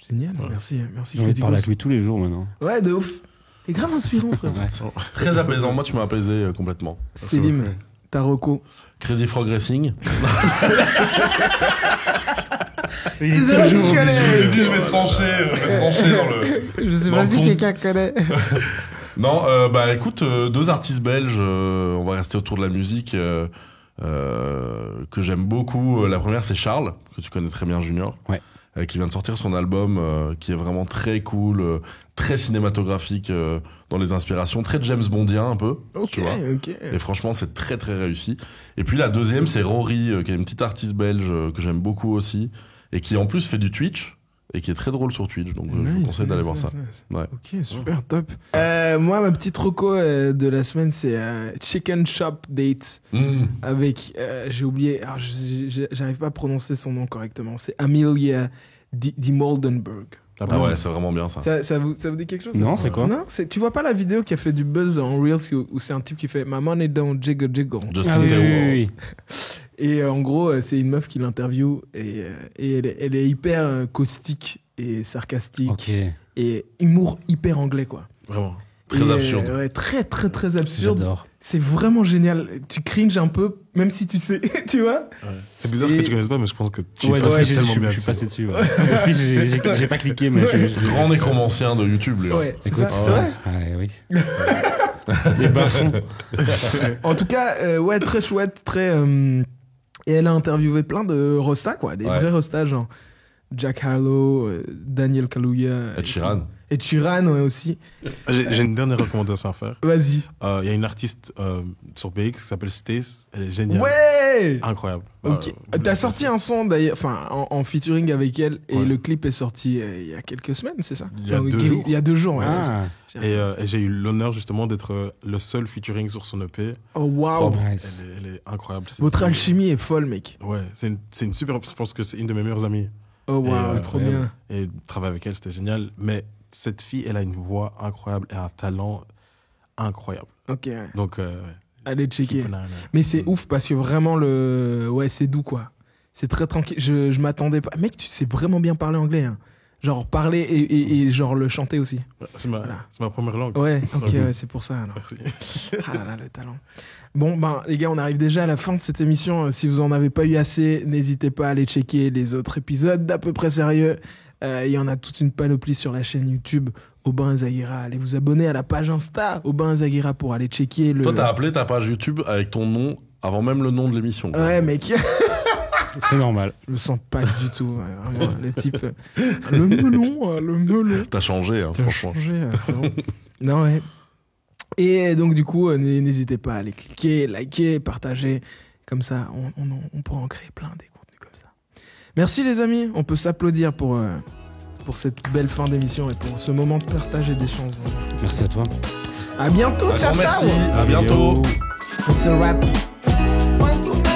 Génial, merci J'ai envie de parler avec lui tous les jours maintenant. Ouais, de ouf. T'es grave inspirant, frère. Ouais. Très apaisant. Moi, tu m'as apaisé complètement. Selim, Taroko. Crazy Frog Racing. Je vais trancher dans le. Je sais dans pas le si fond. quelqu'un connaît. Non, bah écoute, 2 artistes belges, on va rester autour de la musique, que j'aime beaucoup. La première, c'est Charles, que tu connais très bien, Junior. Ouais. Qui vient de sortir son album, qui est vraiment très cool, très cinématographique dans les inspirations, très James Bondien un peu. Ok, tu vois. ok. Et franchement, c'est très très réussi. Et puis la deuxième, c'est Rory, qui est une petite artiste belge que j'aime beaucoup aussi, et qui en plus fait du Twitch, et qui est très drôle sur Twitch. Donc je vous conseille d'aller voir ça. Ouais. Ok, super, top. Moi, ma petite reco de la semaine, c'est Chicken Shop Dates. Avec, j'ai oublié, alors j'arrive pas à prononcer son nom correctement. C'est Amelia Di Moldenberg. Ah ouais, c'est vraiment bien ça. Ça vous dit quelque chose? Non, c'est quoi? Non, tu vois pas la vidéo qui a fait du buzz en Reels où c'est un type qui fait My money don't jiggle jiggle. Justin Theroux. oui. Et en gros, c'est une meuf qui l'interview et elle est hyper caustique et sarcastique. Ok. Et humour hyper anglais, quoi. Vraiment. Très absurde. Ouais, très, très, très absurde. J'adore. C'est vraiment génial. Tu cringes un peu, même si tu sais, tu vois. Ouais. C'est bizarre que tu connaisses pas, mais je pense que tu Ouais, es passé je tellement bien suis dessus. passé dessus. Ouais. D'office, j'ai pas cliqué, mais Grand nécromancien de YouTube, lui. Ouais, c'est Écoute, ça, c'est vrai. Ouais, oui. Les bas-fonds. En tout cas, ouais, très chouette, très. Et elle a interviewé plein de rostas, quoi, des vrais rostas, genre Jack Harlow, Daniel Kaluuya. Ed Sheeran. Ed Sheeran, ouais, aussi. J'ai une dernière recommandation à faire. Vas-y. Il y a une artiste sur BX qui s'appelle Stace. Elle est géniale. Ouais! Incroyable. Ok. T'as sorti un son d'ailleurs, enfin en featuring avec elle, et Ouais. le clip est sorti il y a quelques semaines, c'est ça? Il y a 2 jours. Il y a 2 jours, ouais, c'est ça. Ah, Et j'ai eu l'honneur justement d'être le seul featuring sur son EP. Oh waouh! nice. Elle est incroyable. C'est- Votre alchimie est folle, mec. Ouais, c'est une super. Je pense que c'est une de mes meilleures amies. Oh waouh, Et, trop ouais. bien. Et travailler avec elle, c'était génial. Mais cette fille, elle a une voix incroyable et un talent incroyable. Ok, ouais. Donc, Allez checker. keep an eye on her. Mais c'est ouf parce que vraiment ouais, c'est doux, quoi. C'est très tranquille. Je m'attendais pas. Mec, tu sais vraiment bien parler anglais, hein. Genre parler et genre le chanter aussi. C'est ma première langue. Ouais, ok, Très cool. ouais, c'est pour ça alors. Merci. Ah là là, le talent. Bon, ben, les gars, on arrive déjà à la fin de cette émission. Si vous en avez pas eu assez, n'hésitez pas à aller checker les autres épisodes d'à peu près sérieux. Il y en a toute une panoplie sur la chaîne YouTube Aubin Zaguira. Allez vous abonner à la page Insta Aubin Zaguira pour aller checker le. Toi, t'as appelé ta page YouTube avec ton nom avant même le nom de l'émission. quoi. Ouais, mec. c'est normal. Je me sens pas du tout. Ouais, vraiment, le type. Le melon. T'as changé, hein, T'as franchement. changé, frérot. Non, ouais. Et donc, du coup, n'hésitez pas à aller cliquer, liker, partager. Comme ça, on pourra en créer plein des contenus comme ça. Merci, les amis. On peut s'applaudir pour cette belle fin d'émission et pour ce moment de partage et d'échange. Merci à toi. À bientôt. Un Ciao, grand ciao. merci. À bientôt. It's a wrap. One, two, three.